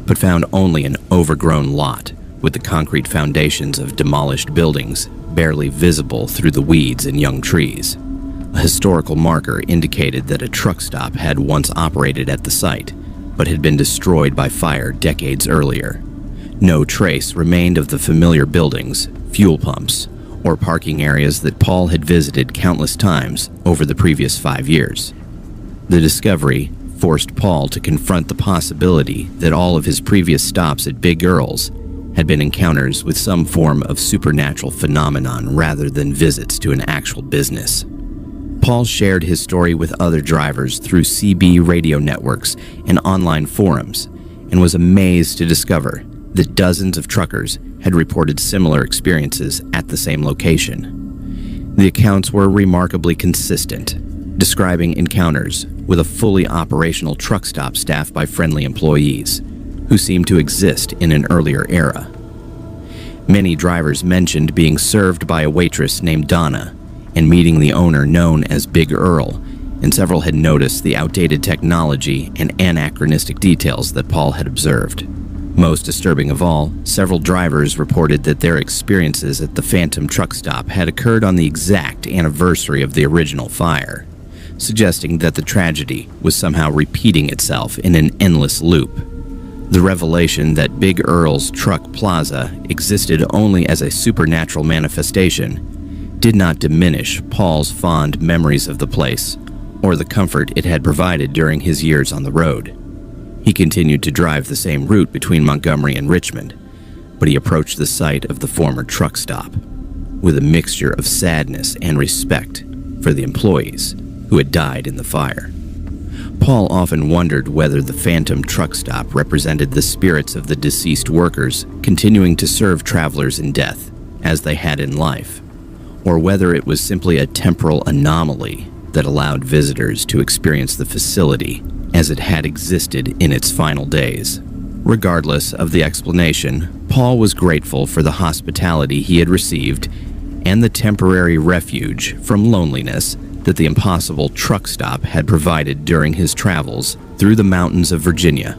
but found only an overgrown lot with the concrete foundations of demolished buildings barely visible through the weeds and young trees. A historical marker indicated that a truck stop had once operated at the site, but had been destroyed by fire decades earlier. No trace remained of the familiar buildings, fuel pumps, or parking areas that Paul had visited countless times over the previous 5 years. The discovery forced Paul to confront the possibility that all of his previous stops at Big Earl's had been encounters with some form of supernatural phenomenon rather than visits to an actual business. Paul shared his story with other drivers through CB radio networks and online forums, and was amazed to discover that dozens of truckers had reported similar experiences at the same location. The accounts were remarkably consistent, describing encounters with a fully operational truck stop staffed by friendly employees who seemed to exist in an earlier era. Many drivers mentioned being served by a waitress named Donna and meeting the owner known as Big Earl, and several had noticed the outdated technology and anachronistic details that Paul had observed. Most disturbing of all, several drivers reported that their experiences at the Phantom truck stop had occurred on the exact anniversary of the original fire, suggesting that the tragedy was somehow repeating itself in an endless loop. The revelation that Big Earl's Truck Plaza existed only as a supernatural manifestation did not diminish Paul's fond memories of the place or the comfort it had provided during his years on the road. He continued to drive the same route between Montgomery and Richmond, but he approached the site of the former truck stop with a mixture of sadness and respect for the employees who had died in the fire. Paul often wondered whether the Phantom truck stop represented the spirits of the deceased workers continuing to serve travelers in death as they had in life, or whether it was simply a temporal anomaly that allowed visitors to experience the facility as it had existed in its final days. Regardless of the explanation, Paul was grateful for the hospitality he had received and the temporary refuge from loneliness that the impossible truck stop had provided during his travels through the mountains of Virginia.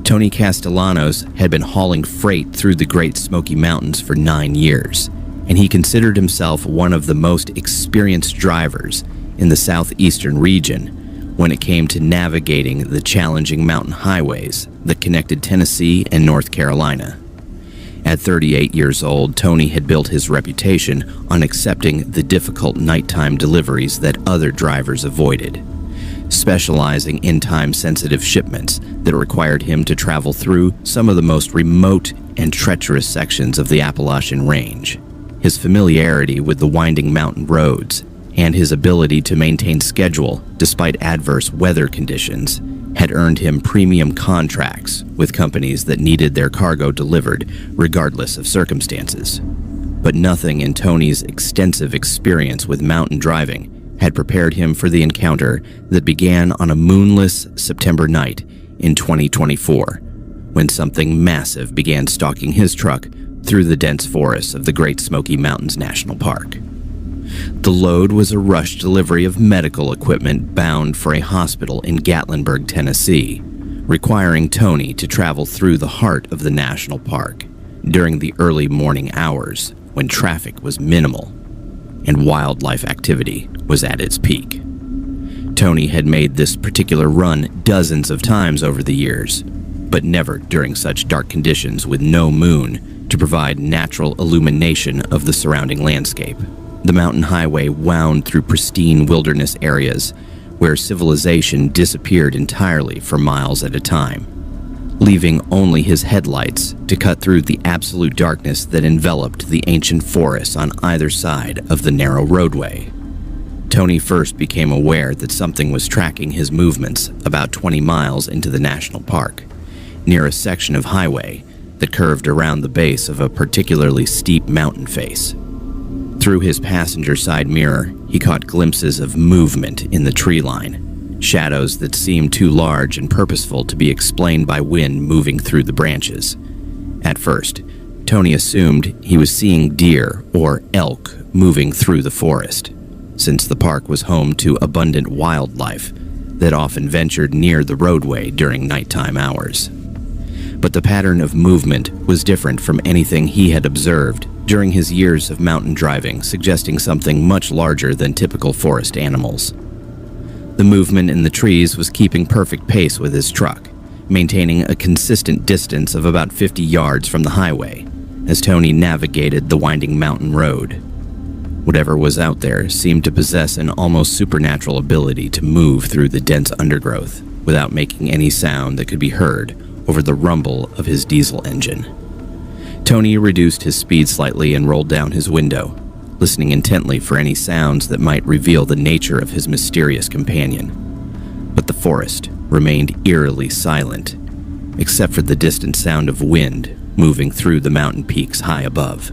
Tony Castellanos had been hauling freight through the Great Smoky Mountains for 9 years, and he considered himself one of the most experienced drivers in the southeastern region when it came to navigating the challenging mountain highways that connected Tennessee and North Carolina. At 38 years old, Tony had built his reputation on accepting the difficult nighttime deliveries that other drivers avoided, specializing in time-sensitive shipments that required him to travel through some of the most remote and treacherous sections of the Appalachian Range. His familiarity with the winding mountain roads and his ability to maintain schedule despite adverse weather conditions had earned him premium contracts with companies that needed their cargo delivered regardless of circumstances. But nothing in Tony's extensive experience with mountain driving had prepared him for the encounter that began on a moonless September night in 2024, when something massive began stalking his truck through the dense forests of the Great Smoky Mountains National Park. The load was a rush delivery of medical equipment bound for a hospital in Gatlinburg, Tennessee, requiring Tony to travel through the heart of the national park during the early morning hours when traffic was minimal and wildlife activity was at its peak. Tony had made this particular run dozens of times over the years, but never during such dark conditions with no moon to provide natural illumination of the surrounding landscape. The mountain highway wound through pristine wilderness areas where civilization disappeared entirely for miles at a time, leaving only his headlights to cut through the absolute darkness that enveloped the ancient forests on either side of the narrow roadway. Tony first became aware that something was tracking his movements about 20 miles into the national park, near a section of highway that curved around the base of a particularly steep mountain face. Through his passenger side mirror, he caught glimpses of movement in the tree line, shadows that seemed too large and purposeful to be explained by wind moving through the branches. At first, Tony assumed he was seeing deer or elk moving through the forest, since the park was home to abundant wildlife that often ventured near the roadway during nighttime hours. But the pattern of movement was different from anything he had observed during his years of mountain driving, suggesting something much larger than typical forest animals. The movement in the trees was keeping perfect pace with his truck, maintaining a consistent distance of about 50 yards from the highway as Tony navigated the winding mountain road. Whatever was out there seemed to possess an almost supernatural ability to move through the dense undergrowth without making any sound that could be heard over the rumble of his diesel engine. Tony reduced his speed slightly and rolled down his window, listening intently for any sounds that might reveal the nature of his mysterious companion. But the forest remained eerily silent, except for the distant sound of wind moving through the mountain peaks high above.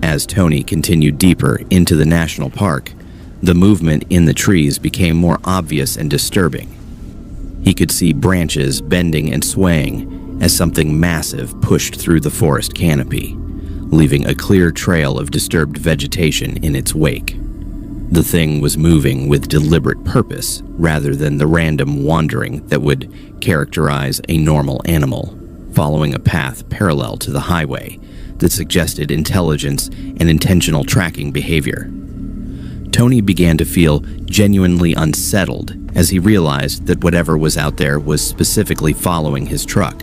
As Tony continued deeper into the national park, the movement in the trees became more obvious and disturbing. He could see branches bending and swaying as something massive pushed through the forest canopy, leaving a clear trail of disturbed vegetation in its wake. The thing was moving with deliberate purpose rather than the random wandering that would characterize a normal animal, following a path parallel to the highway that suggested intelligence and intentional tracking behavior. Tony began to feel genuinely unsettled as he realized that whatever was out there was specifically following his truck,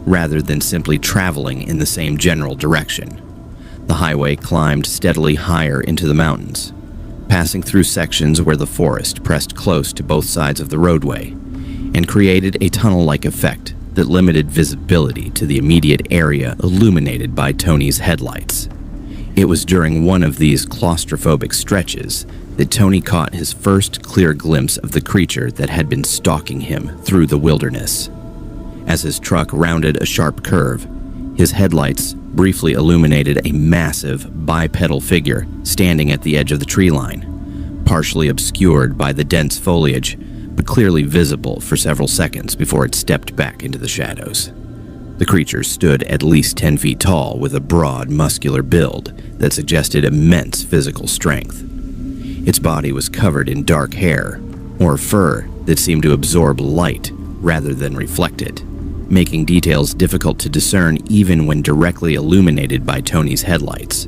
rather than simply traveling in the same general direction. The highway climbed steadily higher into the mountains, passing through sections where the forest pressed close to both sides of the roadway and created a tunnel-like effect that limited visibility to the immediate area illuminated by Tony's headlights. It was during one of these claustrophobic stretches that Tony caught his first clear glimpse of the creature that had been stalking him through the wilderness. As his truck rounded a sharp curve, his headlights briefly illuminated a massive bipedal figure standing at the edge of the tree line, partially obscured by the dense foliage, but clearly visible for several seconds before it stepped back into the shadows. The creature stood at least 10 feet tall with a broad, muscular build that suggested immense physical strength. Its body was covered in dark hair, or fur that seemed to absorb light rather than reflect it, making details difficult to discern even when directly illuminated by Tony's headlights.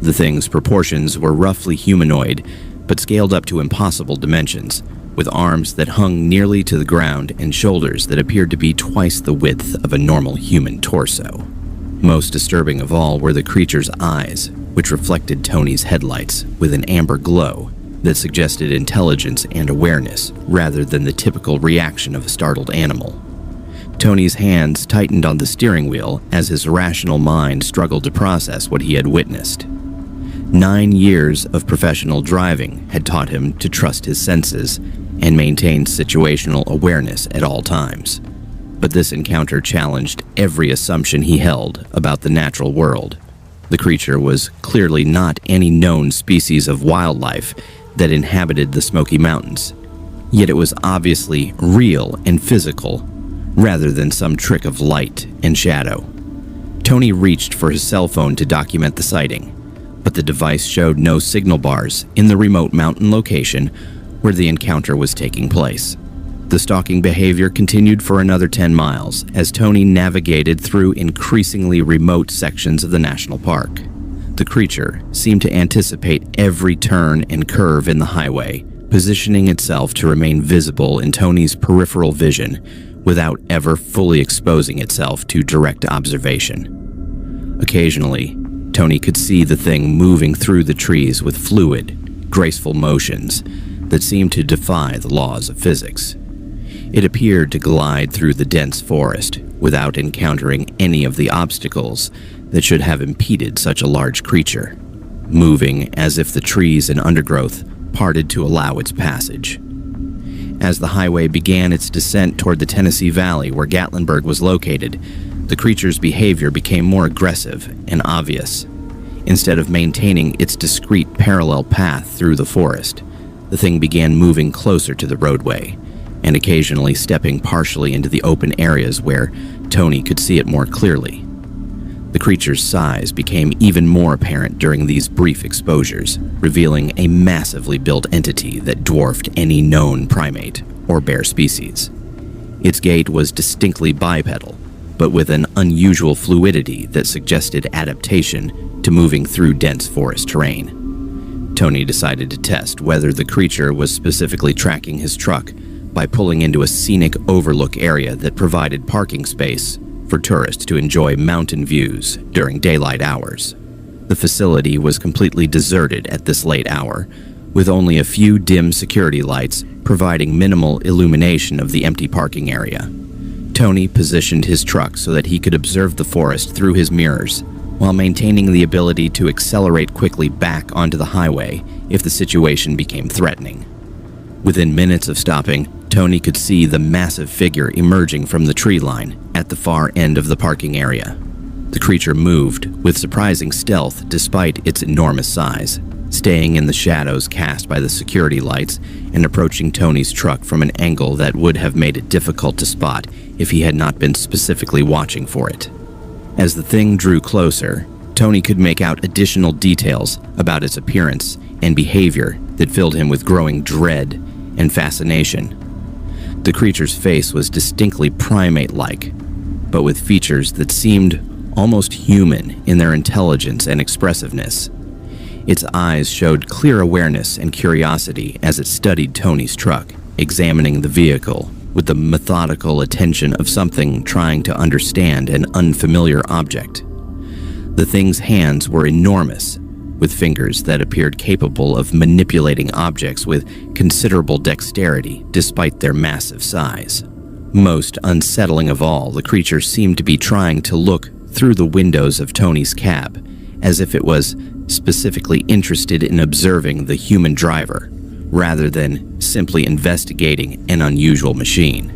The thing's proportions were roughly humanoid, but scaled up to impossible dimensions, with arms that hung nearly to the ground and shoulders that appeared to be twice the width of a normal human torso. Most disturbing of all were the creature's eyes, which reflected Tony's headlights with an amber glow that suggested intelligence and awareness rather than the typical reaction of a startled animal. Tony's hands tightened on the steering wheel as his rational mind struggled to process what he had witnessed. 9 years of professional driving had taught him to trust his senses and maintain situational awareness at all times. But this encounter challenged every assumption he held about the natural world. The creature was clearly not any known species of wildlife that inhabited the Smoky Mountains, yet it was obviously real and physical, rather than some trick of light and shadow. Tony reached for his cell phone to document the sighting, but the device showed no signal bars in the remote mountain location where the encounter was taking place. The stalking behavior continued for another 10 miles as Tony navigated through increasingly remote sections of the national park. The creature seemed to anticipate every turn and curve in the highway, positioning itself to remain visible in Tony's peripheral vision without ever fully exposing itself to direct observation. Occasionally, Tony could see the thing moving through the trees with fluid, graceful motions that seemed to defy the laws of physics. It appeared to glide through the dense forest without encountering any of the obstacles that should have impeded such a large creature, moving as if the trees and undergrowth parted to allow its passage. As the highway began its descent toward the Tennessee Valley where Gatlinburg was located, the creature's behavior became more aggressive and obvious. Instead of maintaining its discrete parallel path through the forest, the thing began moving closer to the roadway and occasionally stepping partially into the open areas where Tony could see it more clearly. The creature's size became even more apparent during these brief exposures, revealing a massively built entity that dwarfed any known primate or bear species. Its gait was distinctly bipedal, but with an unusual fluidity that suggested adaptation to moving through dense forest terrain. Tony decided to test whether the creature was specifically tracking his truck by pulling into a scenic overlook area that provided parking space for tourists to enjoy mountain views during daylight hours. The facility was completely deserted at this late hour, with only a few dim security lights providing minimal illumination of the empty parking area. Tony positioned his truck so that he could observe the forest through his mirrors, while maintaining the ability to accelerate quickly back onto the highway if the situation became threatening. Within minutes of stopping, Tony could see the massive figure emerging from the tree line at the far end of the parking area. The creature moved with surprising stealth despite its enormous size, staying in the shadows cast by the security lights and approaching Tony's truck from an angle that would have made it difficult to spot if he had not been specifically watching for it. As the thing drew closer, Tony could make out additional details about its appearance and behavior that filled him with growing dread and fascination. The creature's face was distinctly primate-like, but with features that seemed almost human in their intelligence and expressiveness. Its eyes showed clear awareness and curiosity as it studied Tony's truck, examining the vehicle with the methodical attention of something trying to understand an unfamiliar object. The thing's hands were enormous, with fingers that appeared capable of manipulating objects with considerable dexterity despite their massive size. Most unsettling of all, the creature seemed to be trying to look through the windows of Tony's cab, as if it was specifically interested in observing the human driver, rather than simply investigating an unusual machine.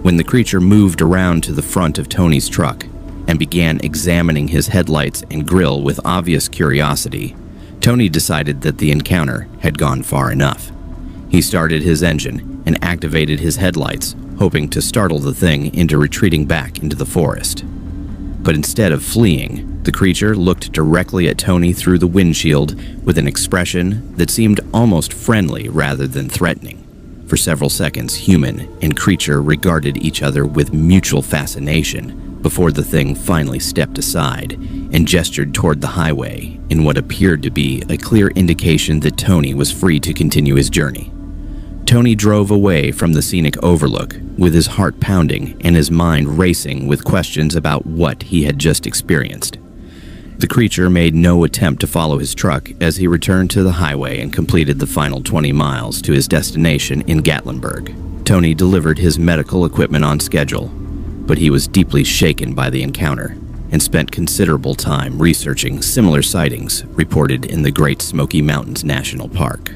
When the creature moved around to the front of Tony's truck and began examining his headlights and grille with obvious curiosity, Tony decided that the encounter had gone far enough. He started his engine and activated his headlights, hoping to startle the thing into retreating back into the forest. But instead of fleeing, the creature looked directly at Tony through the windshield with an expression that seemed almost friendly rather than threatening. For several seconds, human and creature regarded each other with mutual fascination before the thing finally stepped aside and gestured toward the highway in what appeared to be a clear indication that Tony was free to continue his journey. Tony drove away from the scenic overlook with his heart pounding and his mind racing with questions about what he had just experienced. The creature made no attempt to follow his truck as he returned to the highway and completed the final 20 miles to his destination in Gatlinburg. Tony delivered his medical equipment on schedule, but he was deeply shaken by the encounter and spent considerable time researching similar sightings reported in the Great Smoky Mountains National Park.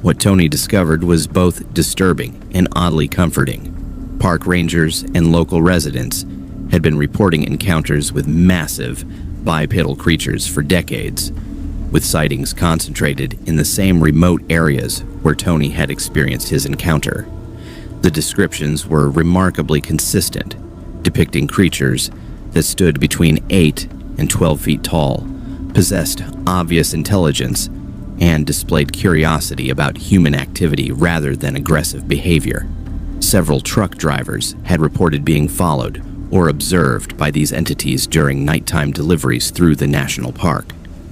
What Tony discovered was both disturbing and oddly comforting. Park rangers and local residents had been reporting encounters with massive bipedal creatures for decades, with sightings concentrated in the same remote areas where Tony had experienced his encounter. The descriptions were remarkably consistent, depicting creatures that stood between 8 and 12 feet tall, possessed obvious intelligence, and displayed curiosity about human activity rather than aggressive behavior. Several truck drivers had reported being followed or observed by these entities during nighttime deliveries through the national park,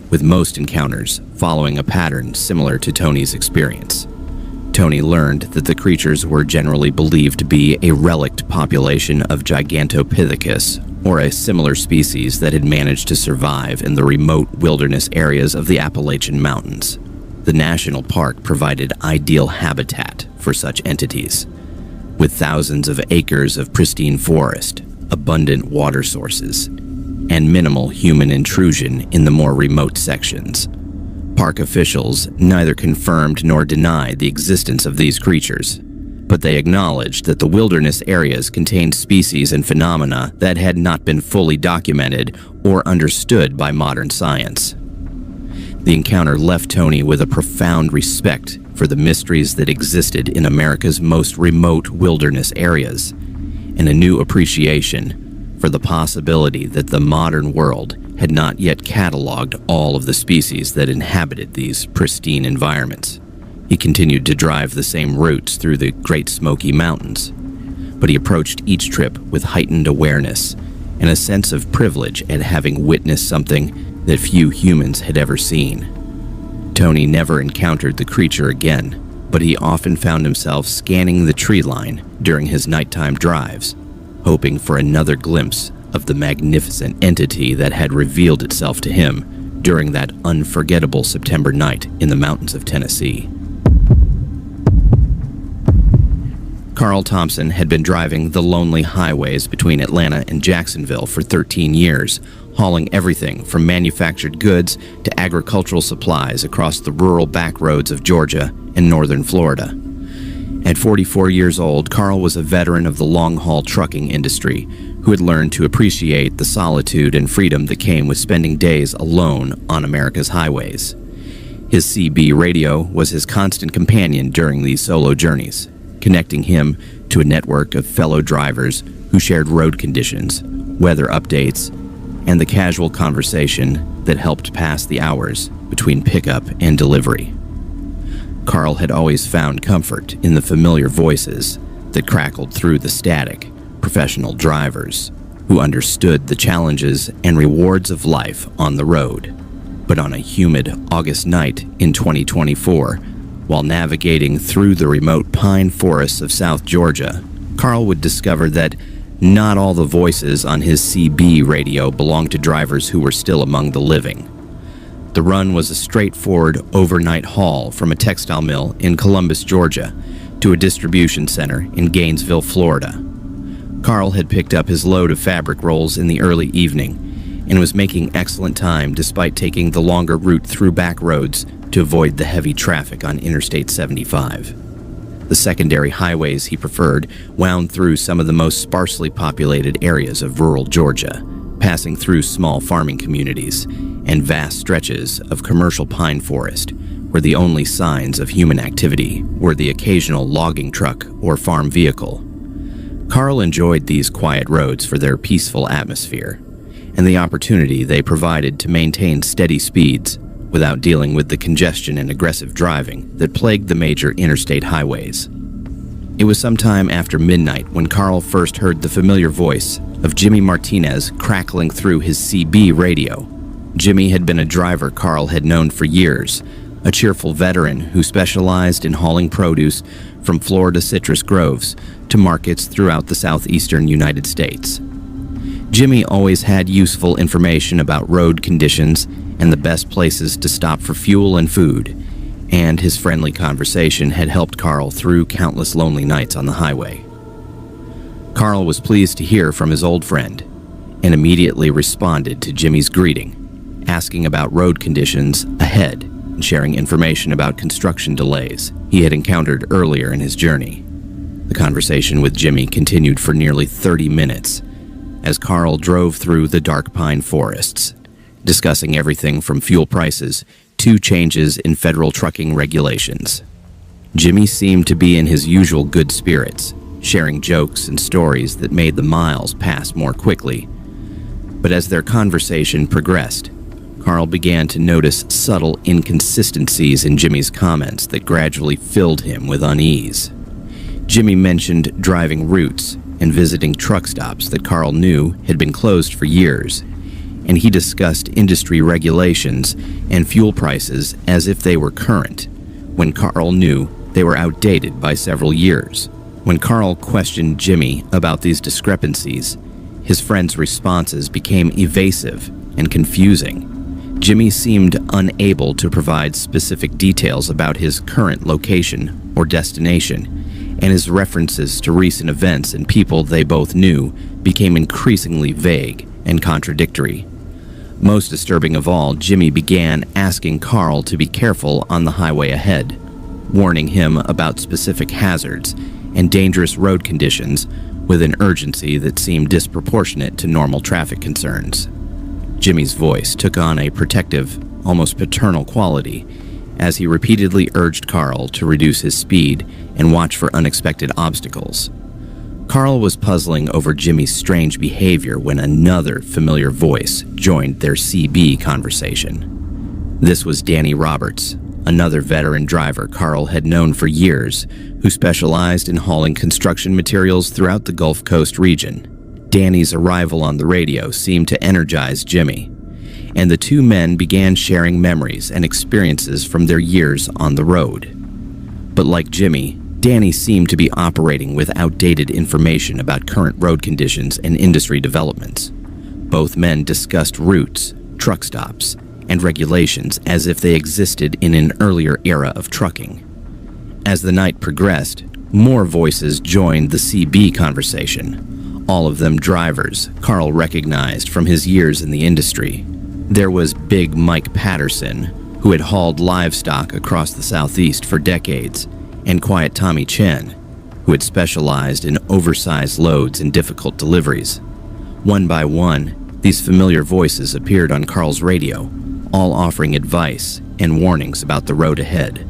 with most encounters following a pattern similar to Tony's experience. Tony learned that the creatures were generally believed to be a relict population of Gigantopithecus, or a similar species that had managed to survive in the remote wilderness areas of the Appalachian Mountains. The national park provided ideal habitat for such entities, with thousands of acres of pristine forest, abundant water sources, and minimal human intrusion in the more remote sections. Park officials neither confirmed nor denied the existence of these creatures, but they acknowledged that the wilderness areas contained species and phenomena that had not been fully documented or understood by modern science. The encounter left Tony with a profound respect for the mysteries that existed in America's most remote wilderness areas, and a new appreciation for the possibility that the modern world had not yet cataloged all of the species that inhabited these pristine environments. He continued to drive the same routes through the Great Smoky Mountains, but he approached each trip with heightened awareness and a sense of privilege at having witnessed something that few humans had ever seen. Tony never encountered the creature again, but he often found himself scanning the tree line during his nighttime drives, hoping for another glimpse of the magnificent entity that had revealed itself to him during that unforgettable September night in the mountains of Tennessee. Carl Thompson had been driving the lonely highways between Atlanta and Jacksonville for 13 years, hauling everything from manufactured goods to agricultural supplies across the rural back roads of Georgia and northern Florida. At 44 years old, Carl was a veteran of the long-haul trucking industry who had learned to appreciate the solitude and freedom that came with spending days alone on America's highways. His CB radio was his constant companion during these solo journeys, connecting him to a network of fellow drivers who shared road conditions, weather updates, and the casual conversation that helped pass the hours between pickup and delivery. Carl had always found comfort in the familiar voices that crackled through the static, professional drivers who understood the challenges and rewards of life on the road. But on a humid August night in 2024, while navigating through the remote pine forests of South Georgia, Carl would discover that not all the voices on his CB radio belonged to drivers who were still among the living. The run was a straightforward overnight haul from a textile mill in Columbus, Georgia, to a distribution center in Gainesville, Florida. Carl had picked up his load of fabric rolls in the early evening and was making excellent time despite taking the longer route through back roads to avoid the heavy traffic on Interstate 75. The secondary highways he preferred wound through some of the most sparsely populated areas of rural Georgia, passing through small farming communities and vast stretches of commercial pine forest, where the only signs of human activity were the occasional logging truck or farm vehicle. Carl enjoyed these quiet roads for their peaceful atmosphere and the opportunity they provided to maintain steady speeds without dealing with the congestion and aggressive driving that plagued the major interstate highways. It was sometime after midnight when Carl first heard the familiar voice of Jimmy Martinez crackling through his CB radio. Jimmy had been a driver Carl had known for years, a cheerful veteran who specialized in hauling produce from Florida citrus groves to markets throughout the southeastern United States. Jimmy always had useful information about road conditions and the best places to stop for fuel and food, and his friendly conversation had helped Carl through countless lonely nights on the highway. Carl was pleased to hear from his old friend and immediately responded to Jimmy's greeting, asking about road conditions ahead and sharing information about construction delays he had encountered earlier in his journey. The conversation with Jimmy continued for nearly 30 minutes as Carl drove through the dark pine forests, discussing everything from fuel prices to changes in federal trucking regulations. Jimmy seemed to be in his usual good spirits, sharing jokes and stories that made the miles pass more quickly. But as their conversation progressed, Carl began to notice subtle inconsistencies in Jimmy's comments that gradually filled him with unease. Jimmy mentioned driving routes and visiting truck stops that Carl knew had been closed for years, and he discussed industry regulations and fuel prices as if they were current, when Carl knew they were outdated by several years. When Carl questioned Jimmy about these discrepancies, his friend's responses became evasive and confusing, Jimmy seemed unable to provide specific details about his current location or destination, and his references to recent events and people they both knew became increasingly vague and contradictory. Most disturbing of all, Jimmy began asking Carl to be careful on the highway ahead, warning him about specific hazards and dangerous road conditions with an urgency that seemed disproportionate to normal traffic concerns. Jimmy's voice took on a protective, almost paternal quality as he repeatedly urged Carl to reduce his speed and watch for unexpected obstacles. Carl was puzzling over Jimmy's strange behavior when another familiar voice joined their CB conversation. This was Danny Roberts, another veteran driver Carl had known for years, who specialized in hauling construction materials throughout the Gulf Coast region. Danny's arrival on the radio seemed to energize Jimmy, and the two men began sharing memories and experiences from their years on the road. But like Jimmy, Danny seemed to be operating with outdated information about current road conditions and industry developments. Both men discussed routes, truck stops, and regulations as if they existed in an earlier era of trucking. As the night progressed, more voices joined the CB conversation, all of them drivers Carl recognized from his years in the industry. There was Big Mike Patterson, who had hauled livestock across the Southeast for decades, and Quiet Tommy Chen, who had specialized in oversized loads and difficult deliveries. One by one, these familiar voices appeared on Carl's radio, all offering advice and warnings about the road ahead,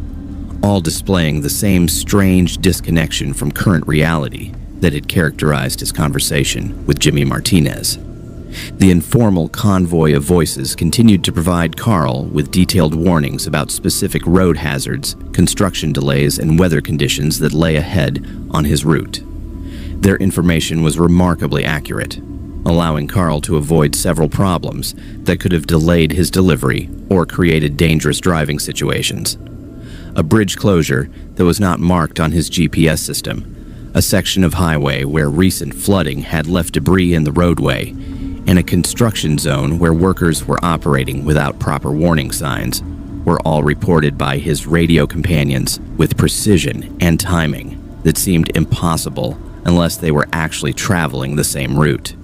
all displaying the same strange disconnection from current reality that had characterized his conversation with Jimmy Martinez. The informal convoy of voices continued to provide Carl with detailed warnings about specific road hazards, construction delays, and weather conditions that lay ahead on his route. Their information was remarkably accurate, allowing Carl to avoid several problems that could have delayed his delivery or created dangerous driving situations. A bridge closure that was not marked on his GPS system, a section of highway where recent flooding had left debris in the roadway, and a construction zone where workers were operating without proper warning signs were all reported by his radio companions with precision and timing that seemed impossible unless they were actually traveling the same route.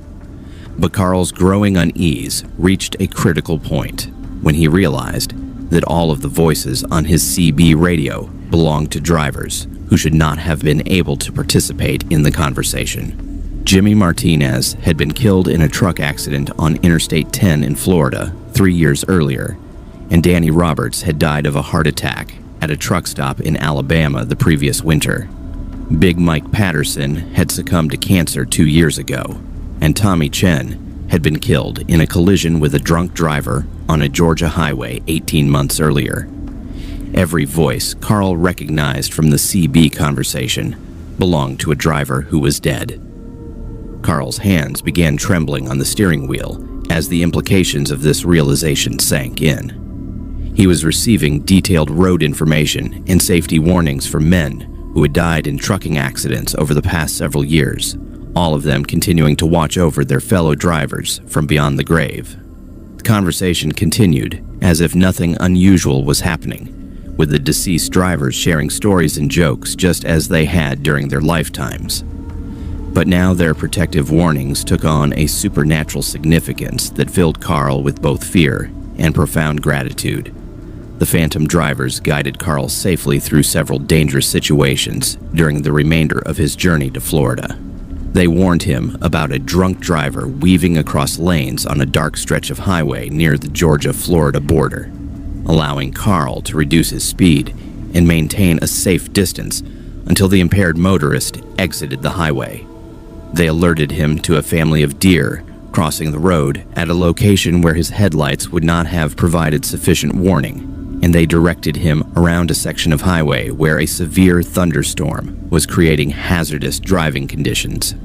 But Carl's growing unease reached a critical point when he realized that all of the voices on his CB radio belonged to drivers who should not have been able to participate in the conversation. Jimmy Martinez had been killed in a truck accident on Interstate 10 in Florida 3 years earlier, and Danny Roberts had died of a heart attack at a truck stop in Alabama the previous winter. Big Mike Patterson had succumbed to cancer 2 years ago, and Tommy Chen had been killed in a collision with a drunk driver on a Georgia highway 18 months earlier. Every voice Carl recognized from the CB conversation belonged to a driver who was dead. Carl's hands began trembling on the steering wheel as the implications of this realization sank in. He was receiving detailed road information and safety warnings from men who had died in trucking accidents over the past several years, all of them continuing to watch over their fellow drivers from beyond the grave. The conversation continued as if nothing unusual was happening, with the deceased drivers sharing stories and jokes just as they had during their lifetimes. But now their protective warnings took on a supernatural significance that filled Carl with both fear and profound gratitude. The phantom drivers guided Carl safely through several dangerous situations during the remainder of his journey to Florida. They warned him about a drunk driver weaving across lanes on a dark stretch of highway near the Georgia-Florida border, allowing Carl to reduce his speed and maintain a safe distance until the impaired motorist exited the highway. They alerted him to a family of deer crossing the road at a location where his headlights would not have provided sufficient warning, and they directed him around a section of highway where a severe thunderstorm was creating hazardous driving conditions.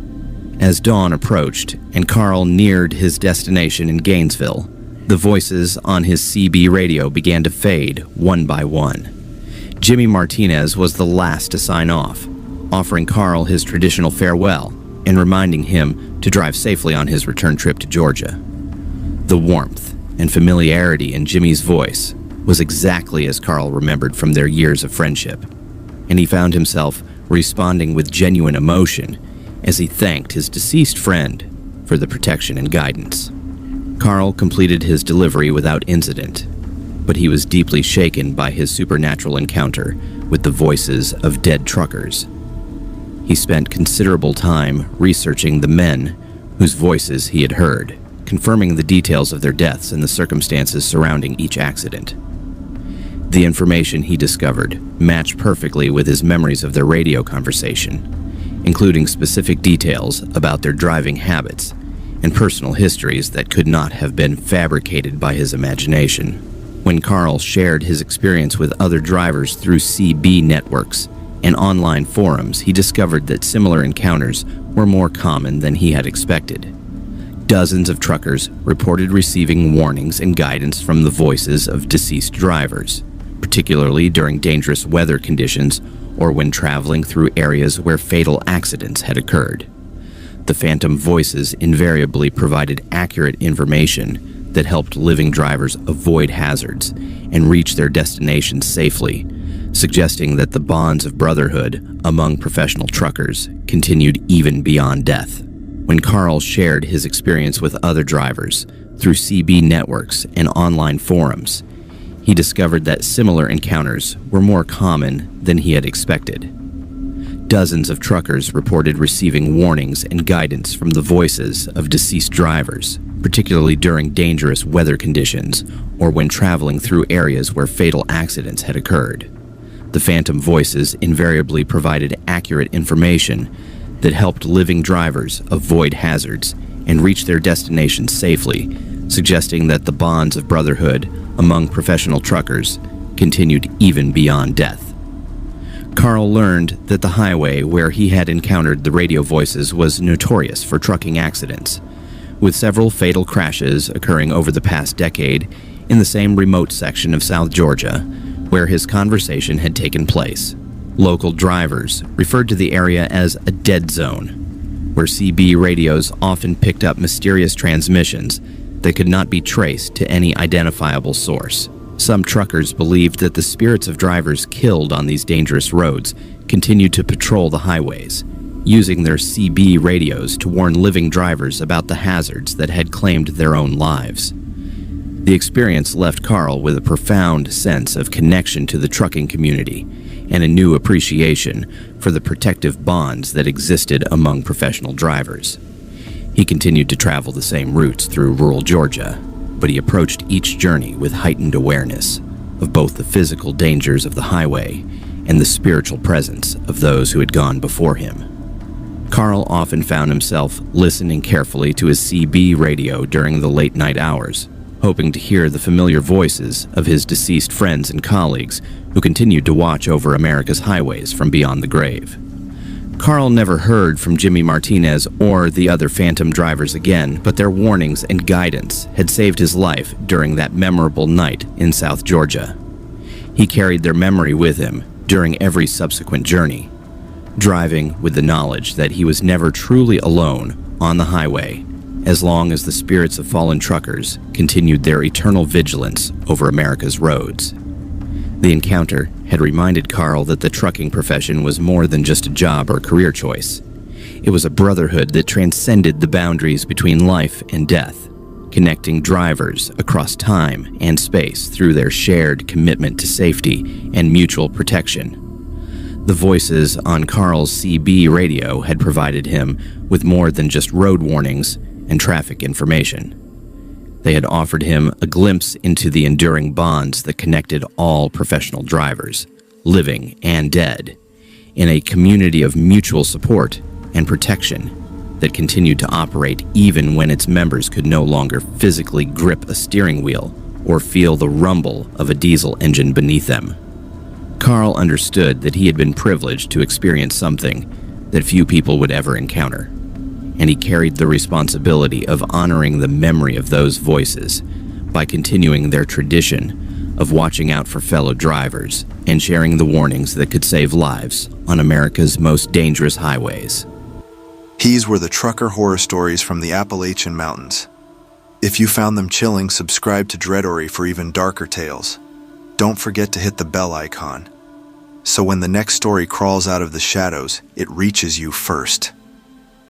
As dawn approached and Carl neared his destination in Gainesville, the voices on his CB radio began to fade one by one. Jimmy Martinez was the last to sign off, offering Carl his traditional farewell and reminding him to drive safely on his return trip to Georgia. The warmth and familiarity in Jimmy's voice was exactly as Carl remembered from their years of friendship, and he found himself responding with genuine emotion as he thanked his deceased friend for the protection and guidance. Carl completed his delivery without incident, but he was deeply shaken by his supernatural encounter with the voices of dead truckers. He spent considerable time researching the men whose voices he had heard, confirming the details of their deaths and the circumstances surrounding each accident. The information he discovered matched perfectly with his memories of their radio conversation, including specific details about their driving habits and personal histories that could not have been fabricated by his imagination. When Carl shared his experience with other drivers through CB networks and online forums, he discovered that similar encounters were more common than he had expected. Dozens of truckers reported receiving warnings and guidance from the voices of deceased drivers, particularly during dangerous weather conditions or when traveling through areas where fatal accidents had occurred. The phantom voices invariably provided accurate information that helped living drivers avoid hazards and reach their destinations safely, suggesting that the bonds of brotherhood among professional truckers continued even beyond death. When Carl shared his experience with other drivers through CB networks and online forums, he discovered that similar encounters were more common than he had expected. Dozens of truckers reported receiving warnings and guidance from the voices of deceased drivers, particularly during dangerous weather conditions or when traveling through areas where fatal accidents had occurred. The phantom voices invariably provided accurate information that helped living drivers avoid hazards and reach their destinations safely, suggesting that the bonds of brotherhood among professional truckers continued even beyond death. Carl learned that the highway where he had encountered the radio voices was notorious for trucking accidents, with several fatal crashes occurring over the past decade in the same remote section of South Georgia where his conversation had taken place. Local drivers referred to the area as a dead zone, where CB radios often picked up mysterious transmissions that could not be traced to any identifiable source. Some truckers believed that the spirits of drivers killed on these dangerous roads continued to patrol the highways, using their CB radios to warn living drivers about the hazards that had claimed their own lives. The experience left Carl with a profound sense of connection to the trucking community and a new appreciation for the protective bonds that existed among professional drivers. He continued to travel the same routes through rural Georgia, but he approached each journey with heightened awareness of both the physical dangers of the highway and the spiritual presence of those who had gone before him. Carl often found himself listening carefully to his CB radio during the late-night hours, hoping to hear the familiar voices of his deceased friends and colleagues who continued to watch over America's highways from beyond the grave. Carl never heard from Jimmy Martinez or the other phantom drivers again, but their warnings and guidance had saved his life during that memorable night in South Georgia. He carried their memory with him during every subsequent journey, driving with the knowledge that he was never truly alone on the highway as long as the spirits of fallen truckers continued their eternal vigilance over America's roads. The encounter had reminded Carl that the trucking profession was more than just a job or career choice. It was a brotherhood that transcended the boundaries between life and death, connecting drivers across time and space through their shared commitment to safety and mutual protection. The voices on Carl's CB radio had provided him with more than just road warnings and traffic information. They had offered him a glimpse into the enduring bonds that connected all professional drivers, living and dead, in a community of mutual support and protection that continued to operate even when its members could no longer physically grip a steering wheel or feel the rumble of a diesel engine beneath them. Carl understood that he had been privileged to experience something that few people would ever encounter, and he carried the responsibility of honoring the memory of those voices by continuing their tradition of watching out for fellow drivers and sharing the warnings that could save lives on America's most dangerous highways. These were the trucker horror stories from the Appalachian Mountains. If you found them chilling, subscribe to Dreadory for even darker tales. Don't forget to hit the bell icon, so when the next story crawls out of the shadows, it reaches you first.